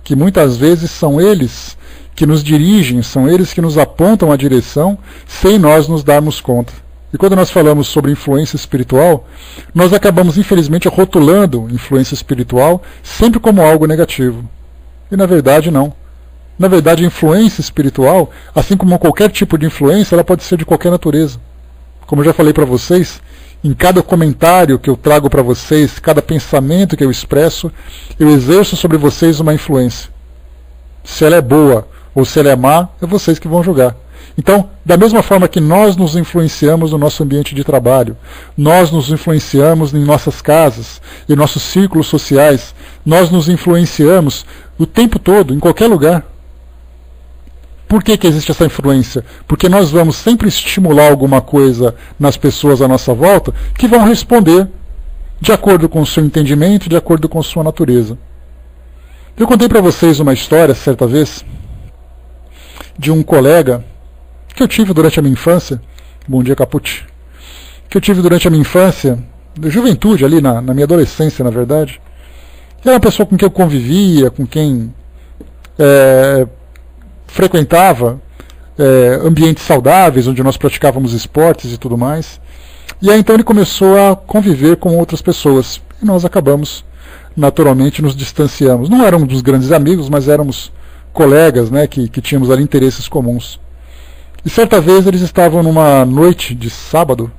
que muitas vezes são eles que nos dirigem, são eles que nos apontam a direção, sem nós nos darmos conta. E quando nós falamos sobre influência espiritual, nós acabamos, infelizmente, rotulando influência espiritual sempre como algo negativo. E na verdade não. Na verdade, a influência espiritual, assim como qualquer tipo de influência, ela pode ser de qualquer natureza. Como eu já falei para vocês, em cada comentário que eu trago para vocês, cada pensamento que eu expresso, eu exerço sobre vocês uma influência. Se ela é boa ou se ela é má, é vocês que vão julgar. Então, da mesma forma que nós nos influenciamos no nosso ambiente de trabalho, nós nos influenciamos em nossas casas, em nossos círculos sociais, nós nos influenciamos o tempo todo, em qualquer lugar. Por que existe essa influência? Porque nós vamos sempre estimular alguma coisa nas pessoas à nossa volta que vão responder de acordo com o seu entendimento, de acordo com a sua natureza. Eu contei para vocês uma história, certa vez, de um colega que eu tive durante a minha infância. Bom dia, Capucci. Que eu tive durante a minha infância, juventude ali, na minha adolescência, na verdade. Era uma pessoa com quem eu convivia, com quem frequentava ambientes saudáveis, onde nós praticávamos esportes e tudo mais. E aí então ele começou a conviver com outras pessoas. E nós acabamos, naturalmente, nos distanciamos. Não éramos dos grandes amigos, mas éramos colegas, né, que tínhamos ali interesses comuns. E certa vez eles estavam numa noite de sábado,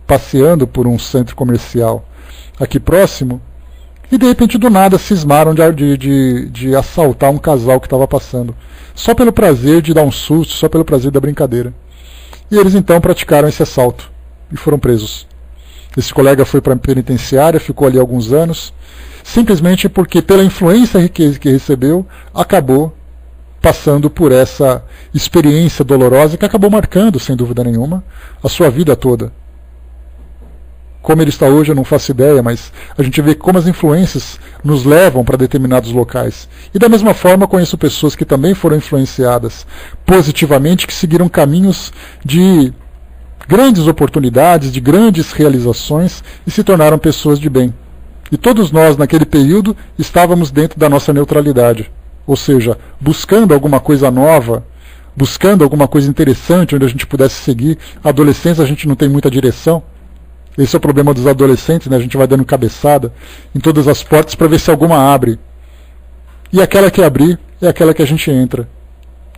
passeando por um centro comercial aqui próximo, e de repente do nada cismaram de assaltar um casal que estava passando, só pelo prazer de dar um susto, só pelo prazer da brincadeira. E eles então praticaram esse assalto e foram presos. Esse colega foi para a penitenciária, ficou ali alguns anos, simplesmente porque pela influência que recebeu, acabou passando por essa experiência dolorosa que acabou marcando, sem dúvida nenhuma, a sua vida toda. Como ele está hoje eu não faço ideia, mas a gente vê como as influências nos levam para determinados locais. E da mesma forma conheço pessoas que também foram influenciadas positivamente, que seguiram caminhos de grandes oportunidades, de grandes realizações e se tornaram pessoas de bem. E todos nós naquele período estávamos dentro da nossa neutralidade. Ou seja, buscando alguma coisa nova, buscando alguma coisa interessante onde a gente pudesse seguir. A adolescência a gente não tem muita direção. Esse é o problema dos adolescentes, né? A gente vai dando cabeçada em todas as portas para ver se alguma abre. E aquela que abrir é aquela que a gente entra.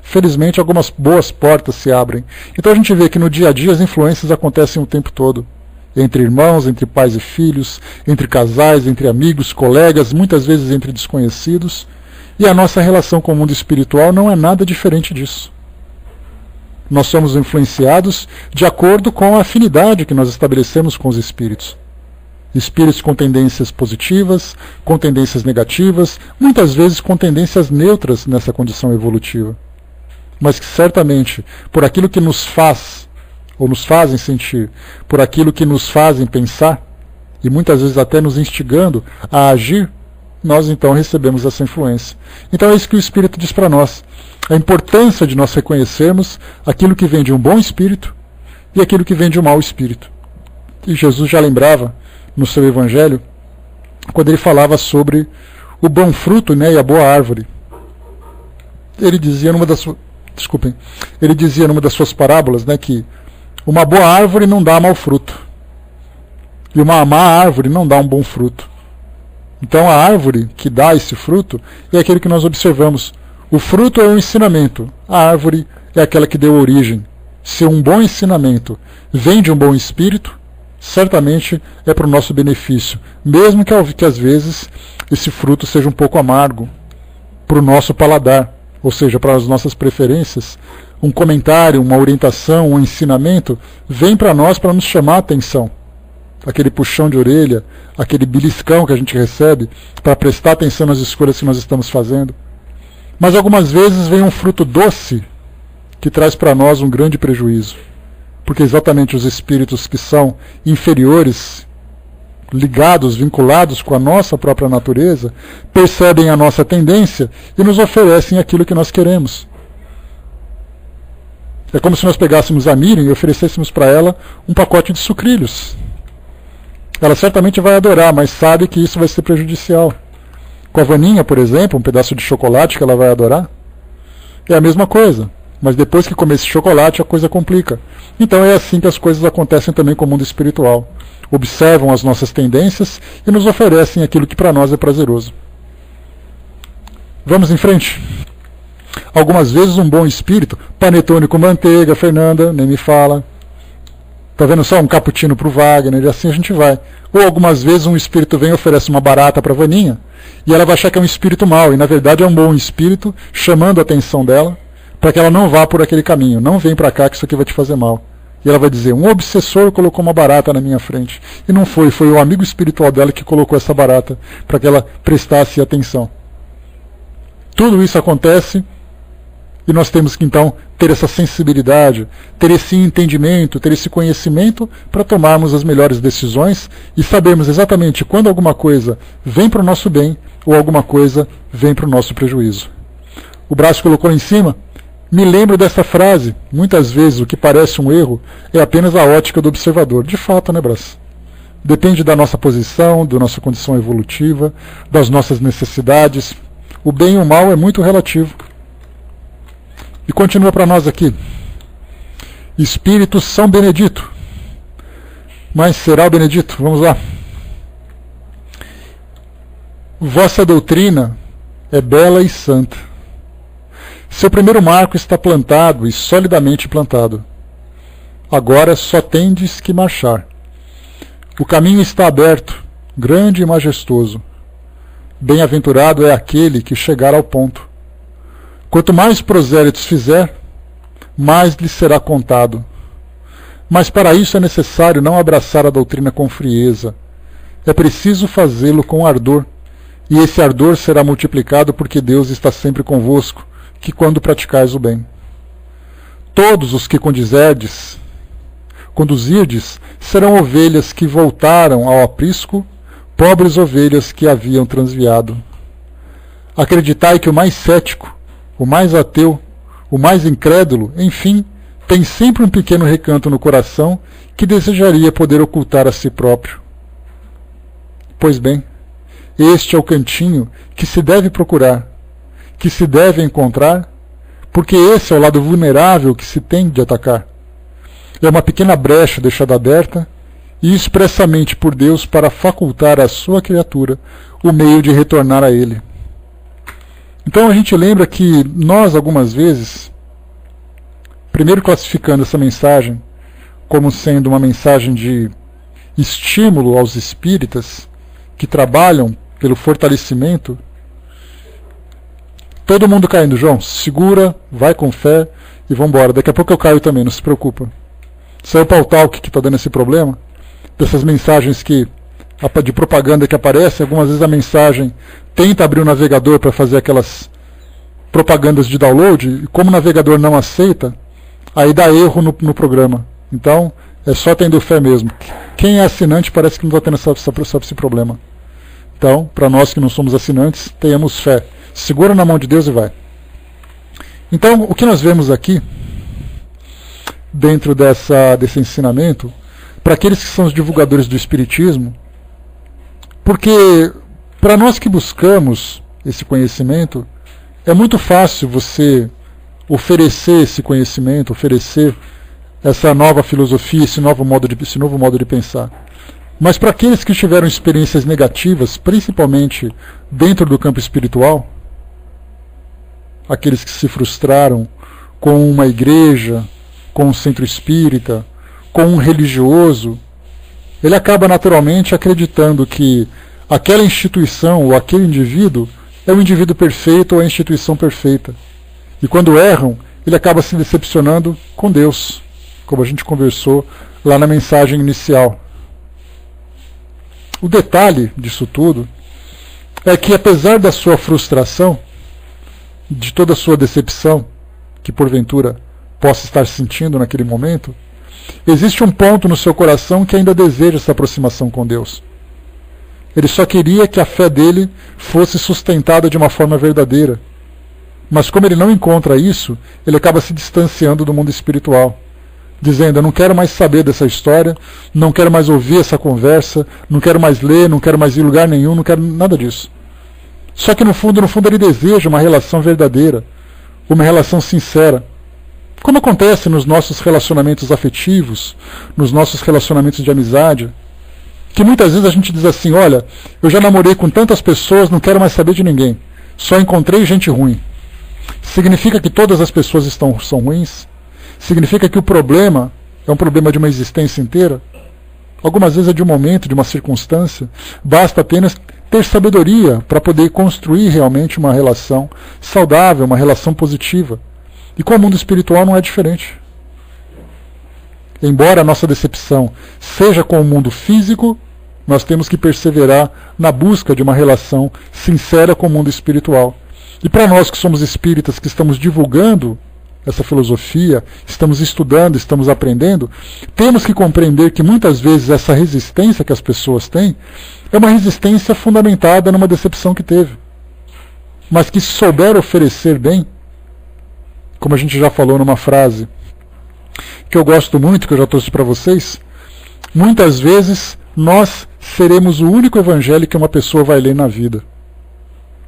Felizmente algumas boas portas se abrem. Então a gente vê que no dia a dia as influências acontecem o tempo todo. Entre irmãos, entre pais e filhos, entre casais, entre amigos, colegas, muitas vezes entre desconhecidos. E a nossa relação com o mundo espiritual não é nada diferente disso. Nós somos influenciados de acordo com a afinidade que nós estabelecemos com os espíritos. Espíritos com tendências positivas, com tendências negativas, muitas vezes com tendências neutras nessa condição evolutiva. Mas que certamente, por aquilo que nos faz, ou nos fazem sentir, por aquilo que nos fazem pensar, e muitas vezes até nos instigando a agir, nós então recebemos essa influência. Então é isso que o Espírito diz para nós. A importância de nós reconhecermos aquilo que vem de um bom espírito e aquilo que vem de um mau espírito. E Jesus já lembrava no seu Evangelho, quando ele falava sobre o bom fruto, né, e a boa árvore. Ele dizia numa das suas parábolas, né, que uma boa árvore não dá mau fruto e uma má árvore não dá um bom fruto. Então a árvore que dá esse fruto é aquele que nós observamos. O fruto é o ensinamento, a árvore é aquela que deu origem. Se um bom ensinamento vem de um bom espírito, certamente é para o nosso benefício, mesmo que às vezes esse fruto seja um pouco amargo para o nosso paladar, ou seja, para as nossas preferências. Um comentário, uma orientação, um ensinamento vem para nós para nos chamar a atenção. Aquele puxão de orelha, aquele beliscão que a gente recebe para prestar atenção nas escolhas que nós estamos fazendo. Mas algumas vezes vem um fruto doce que traz para nós um grande prejuízo. Porque exatamente os espíritos que são inferiores, ligados, vinculados com a nossa própria natureza, percebem a nossa tendência e nos oferecem aquilo que nós queremos. É como se nós pegássemos a Miriam e oferecêssemos para ela um pacote de sucrilhos. Ela certamente vai adorar, mas sabe que isso vai ser prejudicial. Com a Vaninha, por exemplo, um pedaço de chocolate que ela vai adorar, é a mesma coisa. Mas depois que comer esse chocolate, a coisa complica. Então é assim que as coisas acontecem também com o mundo espiritual. Observam as nossas tendências e nos oferecem aquilo que para nós é prazeroso. Vamos em frente? Algumas vezes um bom espírito, panetone com manteiga, Fernanda, nem me fala. Tá vendo só? Um cappuccino para o Wagner, e assim a gente vai. Ou algumas vezes um espírito vem e oferece uma barata para a Vaninha, e ela vai achar que é um espírito mau, e na verdade é um bom espírito chamando a atenção dela, para que ela não vá por aquele caminho. Não vem para cá que isso aqui vai te fazer mal. E ela vai dizer, um obsessor colocou uma barata na minha frente. E não foi o amigo espiritual dela que colocou essa barata, para que ela prestasse atenção. Tudo isso acontece, e nós temos que então ter essa sensibilidade, ter esse entendimento, ter esse conhecimento para tomarmos as melhores decisões e sabermos exatamente quando alguma coisa vem para o nosso bem ou alguma coisa vem para o nosso prejuízo. O Brás colocou em cima, me lembro dessa frase, muitas vezes o que parece um erro é apenas a ótica do observador. De fato, né, Brás? Depende da nossa posição, da nossa condição evolutiva, das nossas necessidades. O bem e o mal é muito relativo. E continua para nós aqui. Espírito São Benedito. Mas será o Benedito? Vamos lá. Vossa doutrina é bela e santa. Seu primeiro marco está plantado e solidamente plantado. Agora só tendes que marchar. O caminho está aberto, grande e majestoso. Bem-aventurado é aquele que chegar ao ponto. Quanto mais prosélitos fizer, mais lhe será contado. Mas para isso é necessário não abraçar a doutrina com frieza. É preciso fazê-lo com ardor, e esse ardor será multiplicado porque Deus está sempre convosco, que quando praticais o bem. Todos os que conduzirdes, serão ovelhas que voltaram ao aprisco, pobres ovelhas que haviam transviado. Acreditai que o mais cético, o mais ateu, o mais incrédulo, enfim, tem sempre um pequeno recanto no coração que desejaria poder ocultar a si próprio. Pois bem, este é o cantinho que se deve procurar, que se deve encontrar, porque esse é o lado vulnerável que se tem de atacar. É uma pequena brecha deixada aberta, e expressamente por Deus para facultar à sua criatura o meio de retornar a Ele. Então a gente lembra que nós, algumas vezes, primeiro classificando essa mensagem como sendo uma mensagem de estímulo aos espíritas que trabalham pelo fortalecimento Todo mundo caindo. João, segura, vai com fé e vamos embora. Daqui a pouco eu caio também, não se preocupa. Isso é o Pautalk que está dando esse problema. Dessas mensagens de propaganda que aparecem. Algumas vezes a mensagem tenta abrir o navegador para fazer aquelas propagandas de download. E como o navegador não aceita, aí dá erro no programa. Então, é só tendo fé mesmo. Quem é assinante parece que não está tendo esse problema. Então, para nós que não somos assinantes, tenhamos fé. Segura na mão de Deus e vai. Então, o que nós vemos aqui, dentro desse ensinamento, para aqueles que são os divulgadores do Espiritismo, porque para nós que buscamos esse conhecimento, é muito fácil você oferecer esse conhecimento, oferecer essa nova filosofia, esse novo modo de pensar. Mas para aqueles que tiveram experiências negativas, principalmente dentro do campo espiritual, aqueles que se frustraram com uma igreja, com um centro espírita, com um religioso, ele acaba naturalmente acreditando que aquela instituição ou aquele indivíduo é o indivíduo perfeito ou a instituição perfeita. E quando erram, ele acaba se decepcionando com Deus, como a gente conversou lá na mensagem inicial. O detalhe disso tudo é que, apesar da sua frustração, de toda a sua decepção, que porventura possa estar sentindo naquele momento, existe um ponto no seu coração que ainda deseja essa aproximação com Deus. Ele só queria que a fé dele fosse sustentada de uma forma verdadeira. Mas como ele não encontra isso, ele acaba se distanciando do mundo espiritual, dizendo: eu não quero mais saber dessa história, não quero mais ouvir essa conversa, não quero mais ler, não quero mais ir em lugar nenhum, não quero nada disso. Só que no fundo ele deseja uma relação verdadeira, uma relação sincera. Como acontece nos nossos relacionamentos afetivos, nos nossos relacionamentos de amizade, que muitas vezes a gente diz assim: olha, eu já namorei com tantas pessoas, não quero mais saber de ninguém, só encontrei gente ruim. Significa que todas as pessoas são ruins? Significa que o problema é um problema de uma existência inteira? Algumas vezes é de um momento, de uma circunstância. Basta apenas ter sabedoria para poder construir realmente uma relação saudável, uma relação positiva. E com o mundo espiritual não é diferente. Embora a nossa decepção seja com o mundo físico, nós temos que perseverar na busca de uma relação sincera com o mundo espiritual. E para nós que somos espíritas, que estamos divulgando essa filosofia, estamos estudando, estamos aprendendo, temos que compreender que muitas vezes essa resistência que as pessoas têm é uma resistência fundamentada numa decepção que teve. Mas que, se souber oferecer bem, como a gente já falou numa frase que eu gosto muito, que eu já trouxe para vocês, muitas vezes nós seremos o único evangelho que uma pessoa vai ler na vida.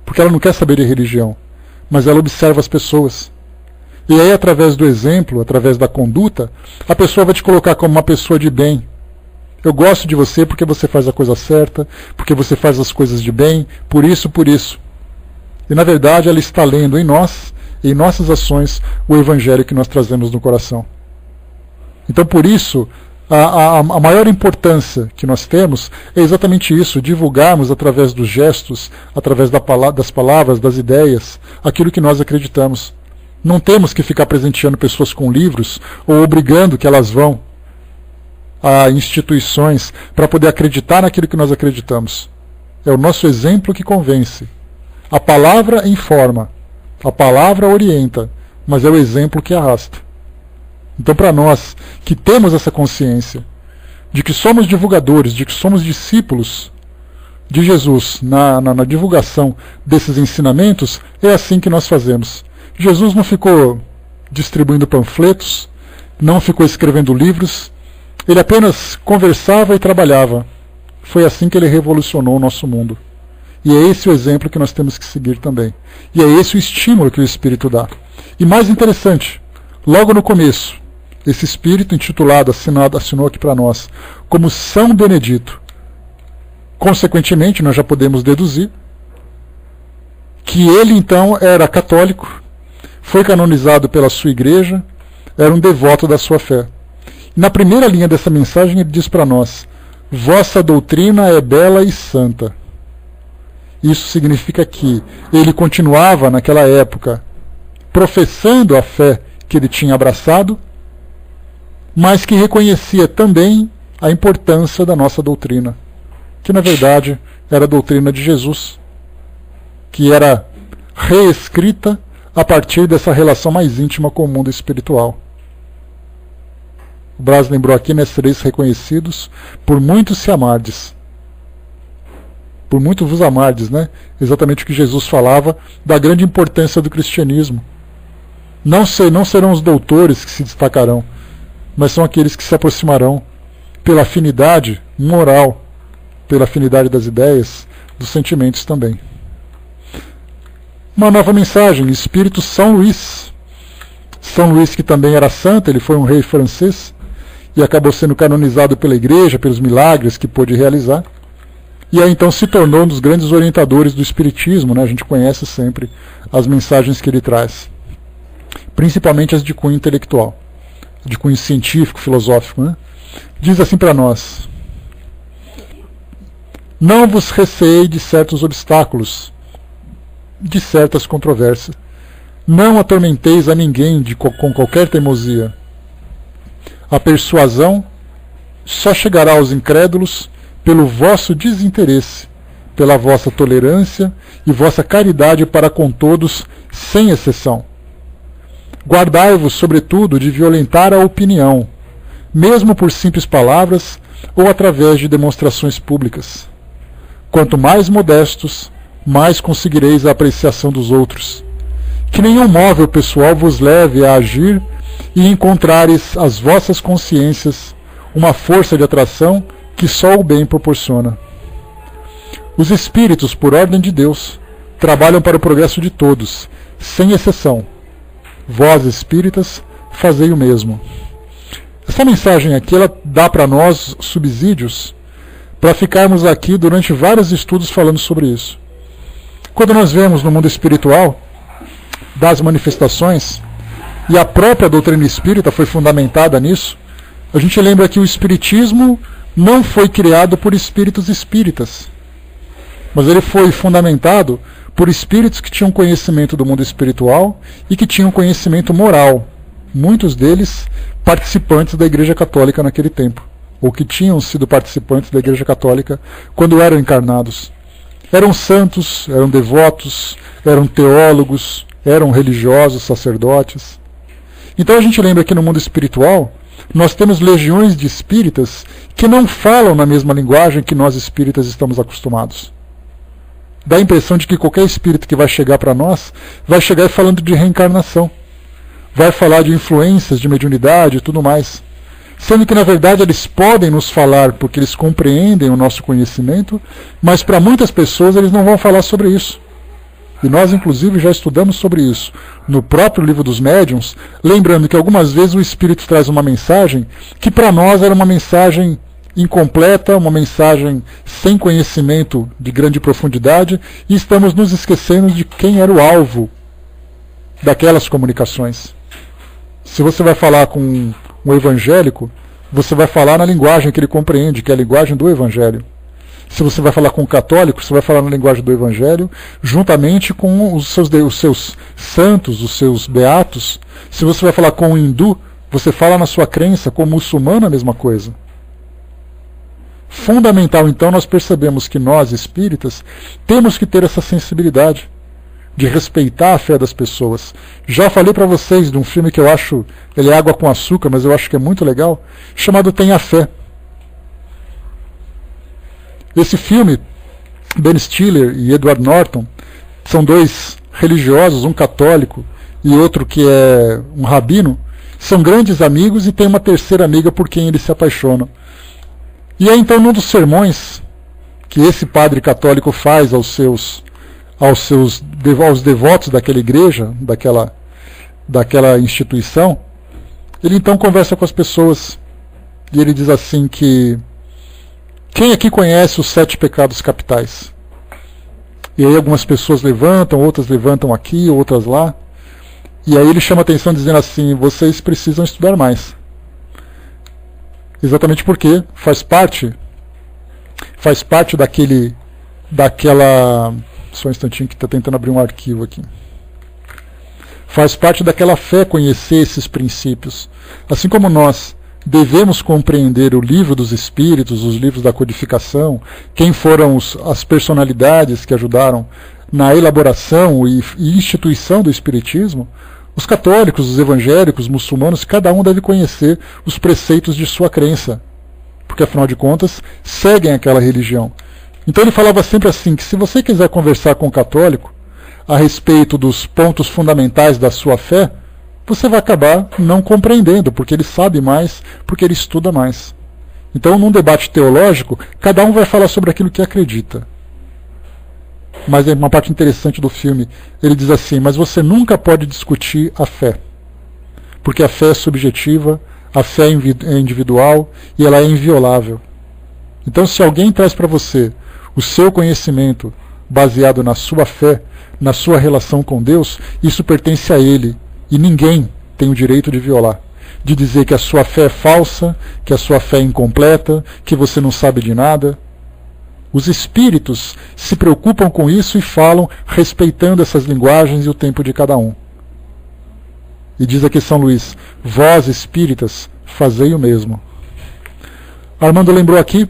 Porque ela não quer saber de religião, mas ela observa as pessoas. E aí, através do exemplo, através da conduta, a pessoa vai te colocar como uma pessoa de bem. Eu gosto de você porque você faz a coisa certa, porque você faz as coisas de bem, por isso, por isso. E na verdade ela está lendo em nós, em nossas ações, o evangelho que nós trazemos no coração. Então por isso, a maior importância que nós temos é exatamente isso: divulgarmos através dos gestos, através das palavras, das ideias, aquilo que nós acreditamos. Não temos que ficar presenteando pessoas com livros ou obrigando que elas vão a instituições para poder acreditar naquilo que nós acreditamos. É o nosso exemplo que convence. A palavra informa, a palavra orienta, mas é o exemplo que arrasta. Então, para nós que temos essa consciência de que somos divulgadores, de que somos discípulos de Jesus na divulgação desses ensinamentos, é assim que nós fazemos. Jesus não ficou distribuindo panfletos, não ficou escrevendo livros, ele apenas conversava e trabalhava. Foi assim que ele revolucionou o nosso mundo. E é esse o exemplo que nós temos que seguir também. E é esse o estímulo que o Espírito dá. E mais interessante, logo no começo, esse Espírito intitulado, assinou aqui para nós, como São Benedito. Consequentemente, nós já podemos deduzir que ele então era católico, foi canonizado pela sua igreja, era um devoto da sua fé. Na primeira linha dessa mensagem ele diz para nós: vossa doutrina é bela e santa. Isso significa que ele continuava naquela época professando a fé que ele tinha abraçado, mas que reconhecia também a importância da nossa doutrina, que na verdade era a doutrina de Jesus, que era reescrita a partir dessa relação mais íntima com o mundo espiritual. O Braz lembrou aqui, né, sereis reconhecidos por muitos se amardes. Por muito vos amardes, né? Exatamente o que Jesus falava da grande importância do cristianismo. Não serão os doutores que se destacarão, mas são aqueles que se aproximarão pela afinidade moral, pela afinidade das ideias, dos sentimentos também. Uma nova mensagem, Espírito São Luís. São Luís, que também era santo, ele foi um rei francês e acabou sendo canonizado pela Igreja, pelos milagres que pôde realizar. E aí então se tornou um dos grandes orientadores do Espiritismo, né? A gente conhece sempre as mensagens que ele traz, principalmente as de cunho intelectual, de cunho científico, filosófico, né? Diz assim para nós: não vos receei de certos obstáculos, de certas controvérsias. Não atormenteis a ninguém com qualquer teimosia. A persuasão só chegará aos incrédulos pelo vosso desinteresse, pela vossa tolerância e vossa caridade para com todos, sem exceção. Guardai-vos, sobretudo, de violentar a opinião, mesmo por simples palavras ou através de demonstrações públicas. Quanto mais modestos, mais conseguireis a apreciação dos outros. Que nenhum móvel pessoal vos leve a agir e encontrares as vossas consciências uma força de atração que só o bem proporciona. Os espíritos, por ordem de Deus, trabalham para o progresso de todos, sem exceção. Vós, espíritas, fazei o mesmo. Essa mensagem aqui, ela dá para nós subsídios para ficarmos aqui durante vários estudos falando sobre isso. Quando nós vemos no mundo espiritual das manifestações, e a própria doutrina espírita foi fundamentada nisso, a gente lembra que o espiritismo não foi criado por espíritos espíritas, mas ele foi fundamentado por espíritos que tinham conhecimento do mundo espiritual e que tinham conhecimento moral, muitos deles participantes da Igreja Católica naquele tempo, ou que tinham sido participantes da Igreja Católica quando eram encarnados. Eram santos, eram devotos, eram teólogos, eram religiosos, sacerdotes. Então a gente lembra que no mundo espiritual nós temos legiões de espíritas que não falam na mesma linguagem que nós espíritas estamos acostumados. Dá a impressão de que qualquer espírito que vai chegar para nós vai chegar falando de reencarnação, vai falar de influências, de mediunidade e tudo mais. Sendo que na verdade eles podem nos falar porque eles compreendem o nosso conhecimento, mas para muitas pessoas eles não vão falar sobre isso. E nós inclusive já estudamos sobre isso no próprio Livro dos Médiuns, lembrando que algumas vezes o Espírito traz uma mensagem que para nós era uma mensagem incompleta, uma mensagem sem conhecimento de grande profundidade, e estamos nos esquecendo de quem era o alvo daquelas comunicações. Se você vai falar com um evangélico, você vai falar na linguagem que ele compreende, que é a linguagem do Evangelho. Se você vai falar com um católico, você vai falar na linguagem do Evangelho, juntamente com os seus santos, os seus beatos. Se você vai falar com um hindu, você fala na sua crença, com o muçulmano a mesma coisa. Fundamental, então, nós percebemos que nós, espíritas, temos que ter essa sensibilidade de respeitar a fé das pessoas. Já falei para vocês de um filme que eu acho, ele é água com açúcar, mas eu acho que é muito legal, chamado Tenha Fé. Esse filme, Ben Stiller e Edward Norton, são dois religiosos, um católico e outro que é um rabino, são grandes amigos e tem uma terceira amiga por quem eles se apaixonam. E é então num dos sermões que esse padre católico faz aos devotos daquela igreja, daquela instituição, ele então conversa com as pessoas e ele diz assim que quem aqui conhece os 7 pecados capitais? E aí algumas pessoas levantam, outras levantam aqui, outras lá. E aí ele chama a atenção dizendo assim, vocês precisam estudar mais. Exatamente porque faz parte daquela Só um instantinho que está tentando abrir um arquivo aqui. Faz parte daquela fé conhecer esses princípios. Assim como nós devemos compreender o livro dos Espíritos, os livros da codificação, quem foram as personalidades que ajudaram na elaboração e instituição do Espiritismo, os católicos, os evangélicos, os muçulmanos, cada um deve conhecer os preceitos de sua crença, porque afinal de contas seguem aquela religião. Então ele falava sempre assim, que se você quiser conversar com um católico a respeito dos pontos fundamentais da sua fé, você vai acabar não compreendendo, porque ele sabe mais, porque ele estuda mais. Então, num debate teológico, cada um vai falar sobre aquilo que acredita. Mas é uma parte interessante do filme. Ele diz assim, mas você nunca pode discutir a fé, porque a fé é subjetiva, a fé é individual e ela é inviolável. Então, se alguém traz para você o seu conhecimento baseado na sua fé, na sua relação com Deus, isso pertence a ele. E ninguém tem o direito de violar, de dizer que a sua fé é falsa, que a sua fé é incompleta, que você não sabe de nada. Os espíritos se preocupam com isso e falam respeitando essas linguagens e o tempo de cada um. E diz aqui São Luís, vós espíritas, fazei o mesmo. Armando lembrou aqui,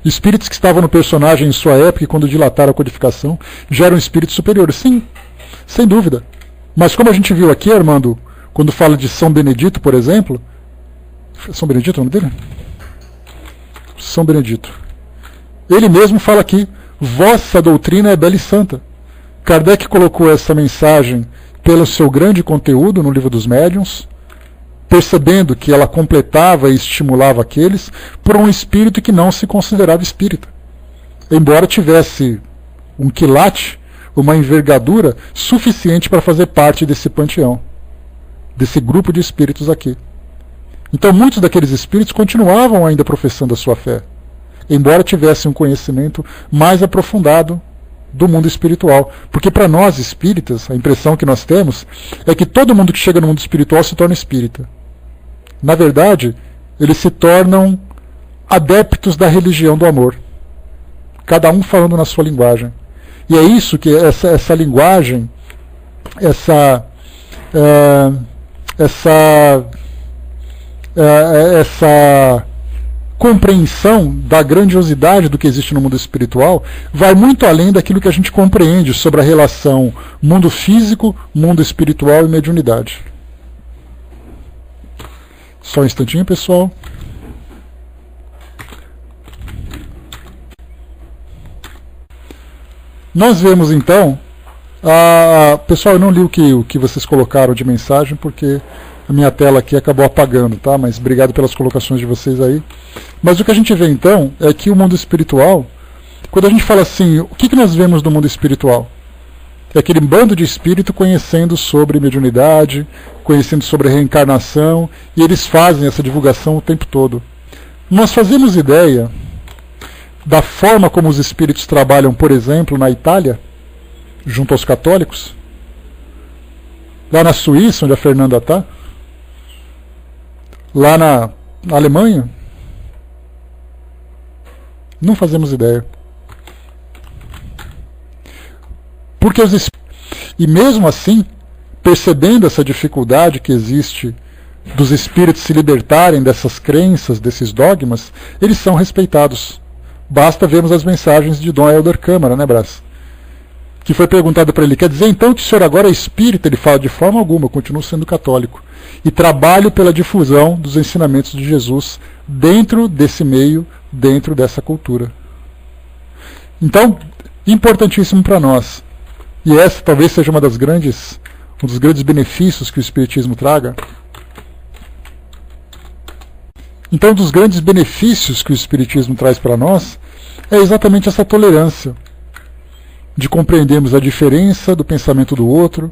espíritos que estavam no personagem em sua época e quando dilataram a codificação, já eram espíritos superiores. Sim, sem dúvida. Mas como a gente viu aqui, Armando, quando fala de São Benedito, por exemplo, São Benedito é o nome dele? São Benedito. Ele mesmo fala aqui, vossa doutrina é bela e santa. Kardec colocou essa mensagem pelo seu grande conteúdo no Livro dos Médiuns, percebendo que ela completava e estimulava aqueles por um espírito que não se considerava espírita. Embora tivesse um quilate, uma envergadura suficiente para fazer parte desse panteão, desse grupo de espíritos aqui. Então muitos daqueles espíritos continuavam ainda professando a sua fé, embora tivessem um conhecimento mais aprofundado do mundo espiritual. Porque para nós espíritas, a impressão que nós temos é que todo mundo que chega no mundo espiritual se torna espírita. Na verdade, eles se tornam adeptos da religião do amor, cada um falando na sua linguagem. E é isso que essa linguagem, essa compreensão da grandiosidade do que existe no mundo espiritual vai muito além daquilo que a gente compreende sobre a relação mundo físico, mundo espiritual e mediunidade. Só um instantinho, pessoal. Nós vemos então, pessoal, eu não li o que vocês colocaram de mensagem, porque a minha tela aqui acabou apagando, tá? Mas obrigado pelas colocações de vocês aí. Mas o que a gente vê então é que o mundo espiritual, quando a gente fala assim, o que nós vemos no mundo espiritual? É aquele bando de espírito conhecendo sobre mediunidade, conhecendo sobre a reencarnação, e eles fazem essa divulgação o tempo todo. Nós fazemos ideia da forma como os espíritos trabalham, por exemplo, na Itália, junto aos católicos, lá na Suíça, onde a Fernanda está, lá na Alemanha? Não fazemos ideia. Porque os espíritos, e mesmo assim, percebendo essa dificuldade que existe dos espíritos se libertarem dessas crenças, desses dogmas, eles são respeitados. Basta vermos as mensagens de Dom Helder Câmara, né, Brás? Que foi perguntado para ele, quer dizer então que o senhor agora é espírita? Ele fala, de forma alguma, eu continuo sendo católico. E trabalho pela difusão dos ensinamentos de Jesus dentro desse meio, dentro dessa cultura. Então, importantíssimo para nós. E essa talvez seja um dos grandes benefícios que o Espiritismo traga. Então, um dos grandes benefícios que o Espiritismo traz para nós é exatamente essa tolerância, de compreendermos a diferença do pensamento do outro.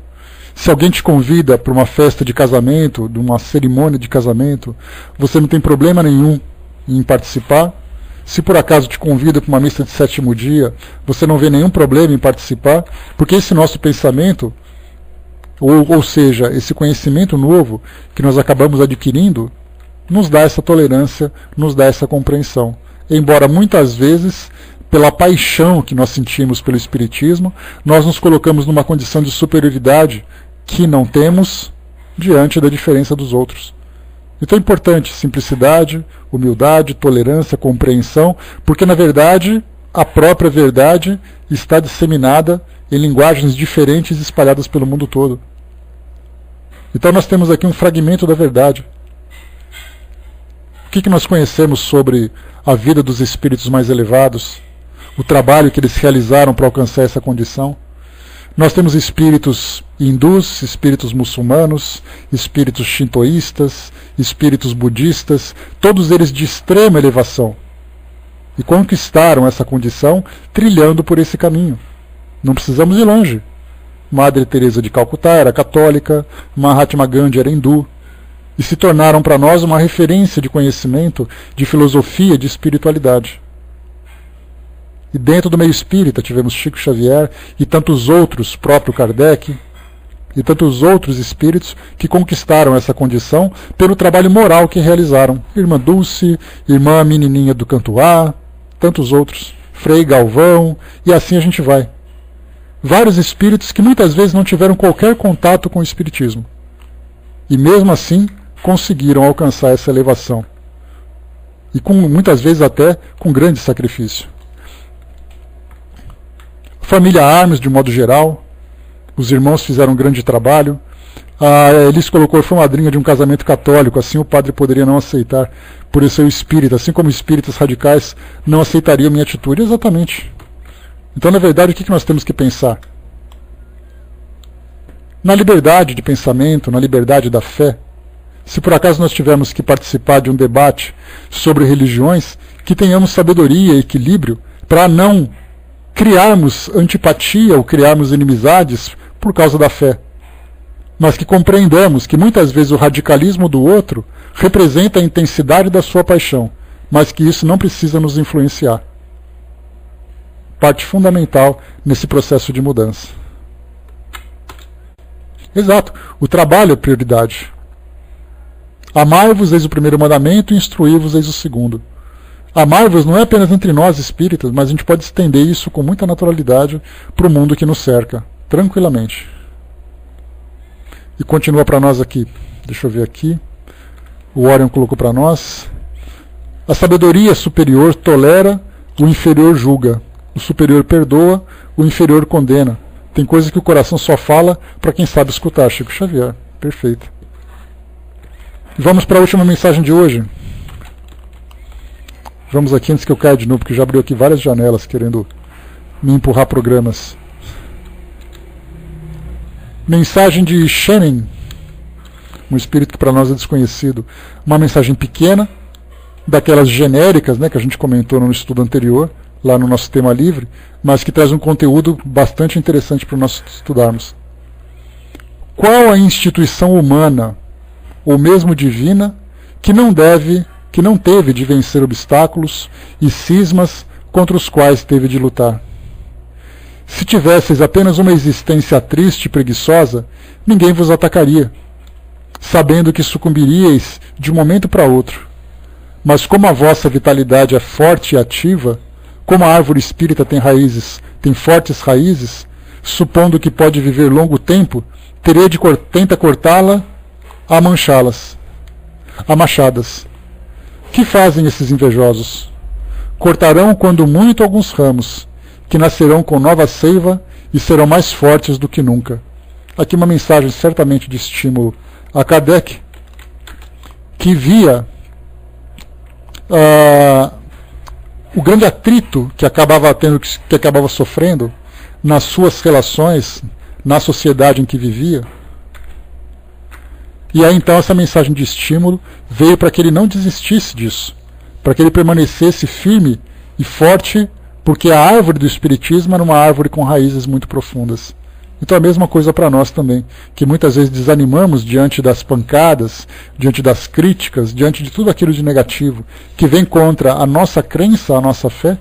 Se alguém te convida para uma festa de casamento, de uma cerimônia de casamento, você não tem problema nenhum em participar. Se por acaso te convida para uma missa de sétimo dia, você não vê nenhum problema em participar, porque esse nosso pensamento, ou seja, esse conhecimento novo que nós acabamos adquirindo, nos dá essa tolerância, nos dá essa compreensão. Embora muitas vezes pela paixão que nós sentimos pelo Espiritismo, nós nos colocamos numa condição de superioridade que não temos diante da diferença dos outros. Então é importante simplicidade, humildade, tolerância, compreensão, porque na verdade a própria verdade está disseminada em linguagens diferentes espalhadas pelo mundo todo. Então nós temos aqui um fragmento da verdade. O que nós conhecemos sobre a vida dos espíritos mais elevados? O trabalho que eles realizaram para alcançar essa condição? Nós temos espíritos hindus, espíritos muçulmanos, espíritos shintoístas, espíritos budistas, todos eles de extrema elevação. E conquistaram essa condição trilhando por esse caminho. Não precisamos ir longe. Madre Teresa de Calcutá era católica, Mahatma Gandhi era hindu, e se tornaram para nós uma referência de conhecimento, de filosofia, de espiritualidade. E dentro do meio espírita tivemos Chico Xavier e tantos outros, próprio Kardec, e tantos outros espíritos que conquistaram essa condição pelo trabalho moral que realizaram. Irmã Dulce, Irmã Menininha do Cantuá, tantos outros, Frei Galvão, e assim a gente vai. Vários espíritos que muitas vezes não tiveram qualquer contato com o espiritismo. E mesmo assim conseguiram alcançar essa elevação. E muitas vezes até com grande sacrifício. Família Armes, de modo geral, os irmãos fizeram um grande trabalho. A Elis colocou, foi madrinha de um casamento católico, assim o padre poderia não aceitar, por eu ser espírita, assim como espíritas radicais não aceitariam minha atitude. Exatamente. Então, na verdade, o que nós temos que pensar? Na liberdade de pensamento, na liberdade da fé. Se por acaso nós tivermos que participar de um debate sobre religiões, que tenhamos sabedoria e equilíbrio para não criarmos antipatia ou criarmos inimizades por causa da fé. Mas que compreendamos que muitas vezes o radicalismo do outro representa a intensidade da sua paixão, mas que isso não precisa nos influenciar. Parte fundamental nesse processo de mudança. Exato, o trabalho é prioridade. Amai-vos, eis o primeiro mandamento, e instruí-vos, eis o segundo. Amai-vos não é apenas entre nós espíritas, mas a gente pode estender isso com muita naturalidade para o mundo que nos cerca, tranquilamente. E continua para nós aqui, deixa eu ver aqui, o Orion colocou para nós: a sabedoria superior tolera, o inferior julga. O superior perdoa, o inferior condena. Tem coisas que o coração só fala para quem sabe escutar. Chico Xavier. Perfeito. Vamos para a última mensagem de hoje. Vamos aqui antes que eu caia de novo, porque já abriu aqui várias janelas querendo me empurrar programas. Mensagem de Shannon, um espírito que para nós é desconhecido. Uma mensagem pequena, daquelas genéricas, né, que a gente comentou no estudo anterior, lá no nosso tema livre, mas que traz um conteúdo bastante interessante para nós estudarmos. Qual a instituição humana, ou mesmo divina, que não teve de vencer obstáculos e cismas contra os quais teve de lutar? Se tivesseis apenas uma existência triste e preguiçosa, ninguém vos atacaria, sabendo que sucumbiríeis de um momento para outro. Mas como a vossa vitalidade é forte e ativa, como a árvore espírita tem fortes raízes, supondo que pode viver longo tempo, teria de tentar cortá-la a machadas. Que fazem esses invejosos? Cortarão quando muito alguns ramos, que nascerão com nova seiva e serão mais fortes do que nunca. Aqui uma mensagem certamente de estímulo a Kardec, que via o grande atrito que acabava sofrendo nas suas relações, na sociedade em que vivia. E aí então essa mensagem de estímulo veio para que ele não desistisse disso, para que ele permanecesse firme e forte, porque a árvore do Espiritismo era uma árvore com raízes muito profundas. Então a mesma coisa para nós também, que muitas vezes desanimamos diante das pancadas, diante das críticas, diante de tudo aquilo de negativo, que vem contra a nossa crença, a nossa fé.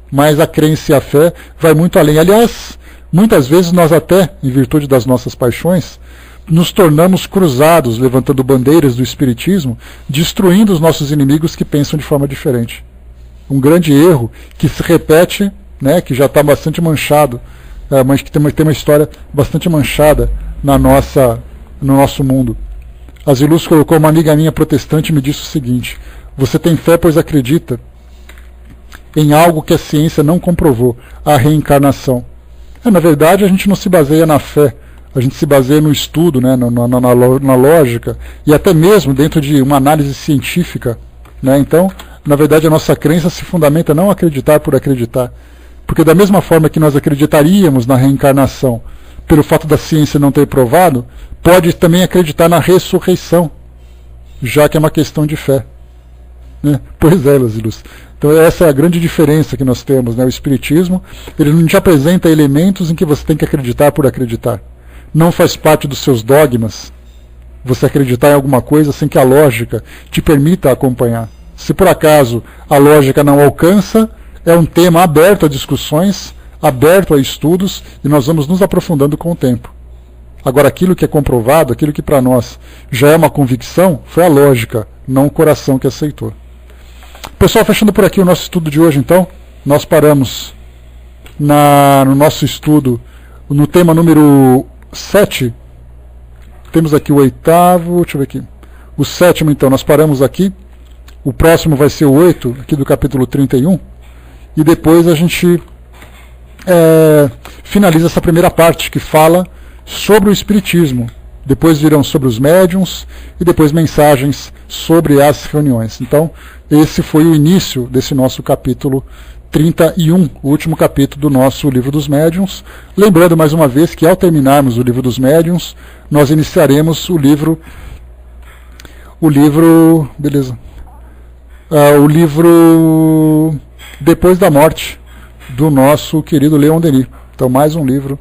Mas a crença e a fé vai muito além. Aliás, muitas vezes nós até, em virtude das nossas paixões, nos tornamos cruzados, levantando bandeiras do Espiritismo, destruindo os nossos inimigos que pensam de forma diferente. um grande erro que se repete, né, que já está bastante manchado, mas que tem uma história bastante manchada no nosso mundo. A Ziluz colocou: uma amiga minha protestante me disse o seguinte: você tem fé pois acredita em algo que a ciência não comprovou, a reencarnação. Na verdade, a gente não se baseia na fé, a gente se baseia no estudo, né, na lógica, e até mesmo dentro de uma análise científica. Né? Então, na verdade, a nossa crença se fundamenta não acreditar por acreditar. Porque da mesma forma que nós acreditaríamos na reencarnação, pelo fato da ciência não ter provado, pode também acreditar na ressurreição, já que é uma questão de fé. Né? Pois é, Lazilus. Então essa é a grande diferença que nós temos. Né? O Espiritismo, ele não te apresenta elementos em que você tem que acreditar por acreditar. Não faz parte dos seus dogmas você acreditar em alguma coisa sem que a lógica te permita acompanhar. Se por acaso a lógica não alcança, é um tema aberto a discussões, aberto a estudos, e nós vamos nos aprofundando com o tempo. Agora, aquilo que é comprovado, aquilo que para nós já é uma convicção, foi a lógica, não o coração que aceitou. Pessoal, fechando por aqui o nosso estudo de hoje, então, nós paramos no nosso estudo, no tema número 7, temos aqui o 8º, deixa eu ver aqui, o 7º, então, nós paramos aqui, o próximo vai ser o 8, aqui do capítulo 31, e depois a gente finaliza essa primeira parte, que fala sobre o Espiritismo. Depois virão sobre os médiuns e depois mensagens sobre as reuniões. Então, esse foi o início desse nosso capítulo 31, o último capítulo do nosso Livro dos Médiuns. Lembrando mais uma vez que ao terminarmos o Livro dos Médiuns, nós iniciaremos o livro Depois da Morte, do nosso querido Leon Denis. Então, mais um livro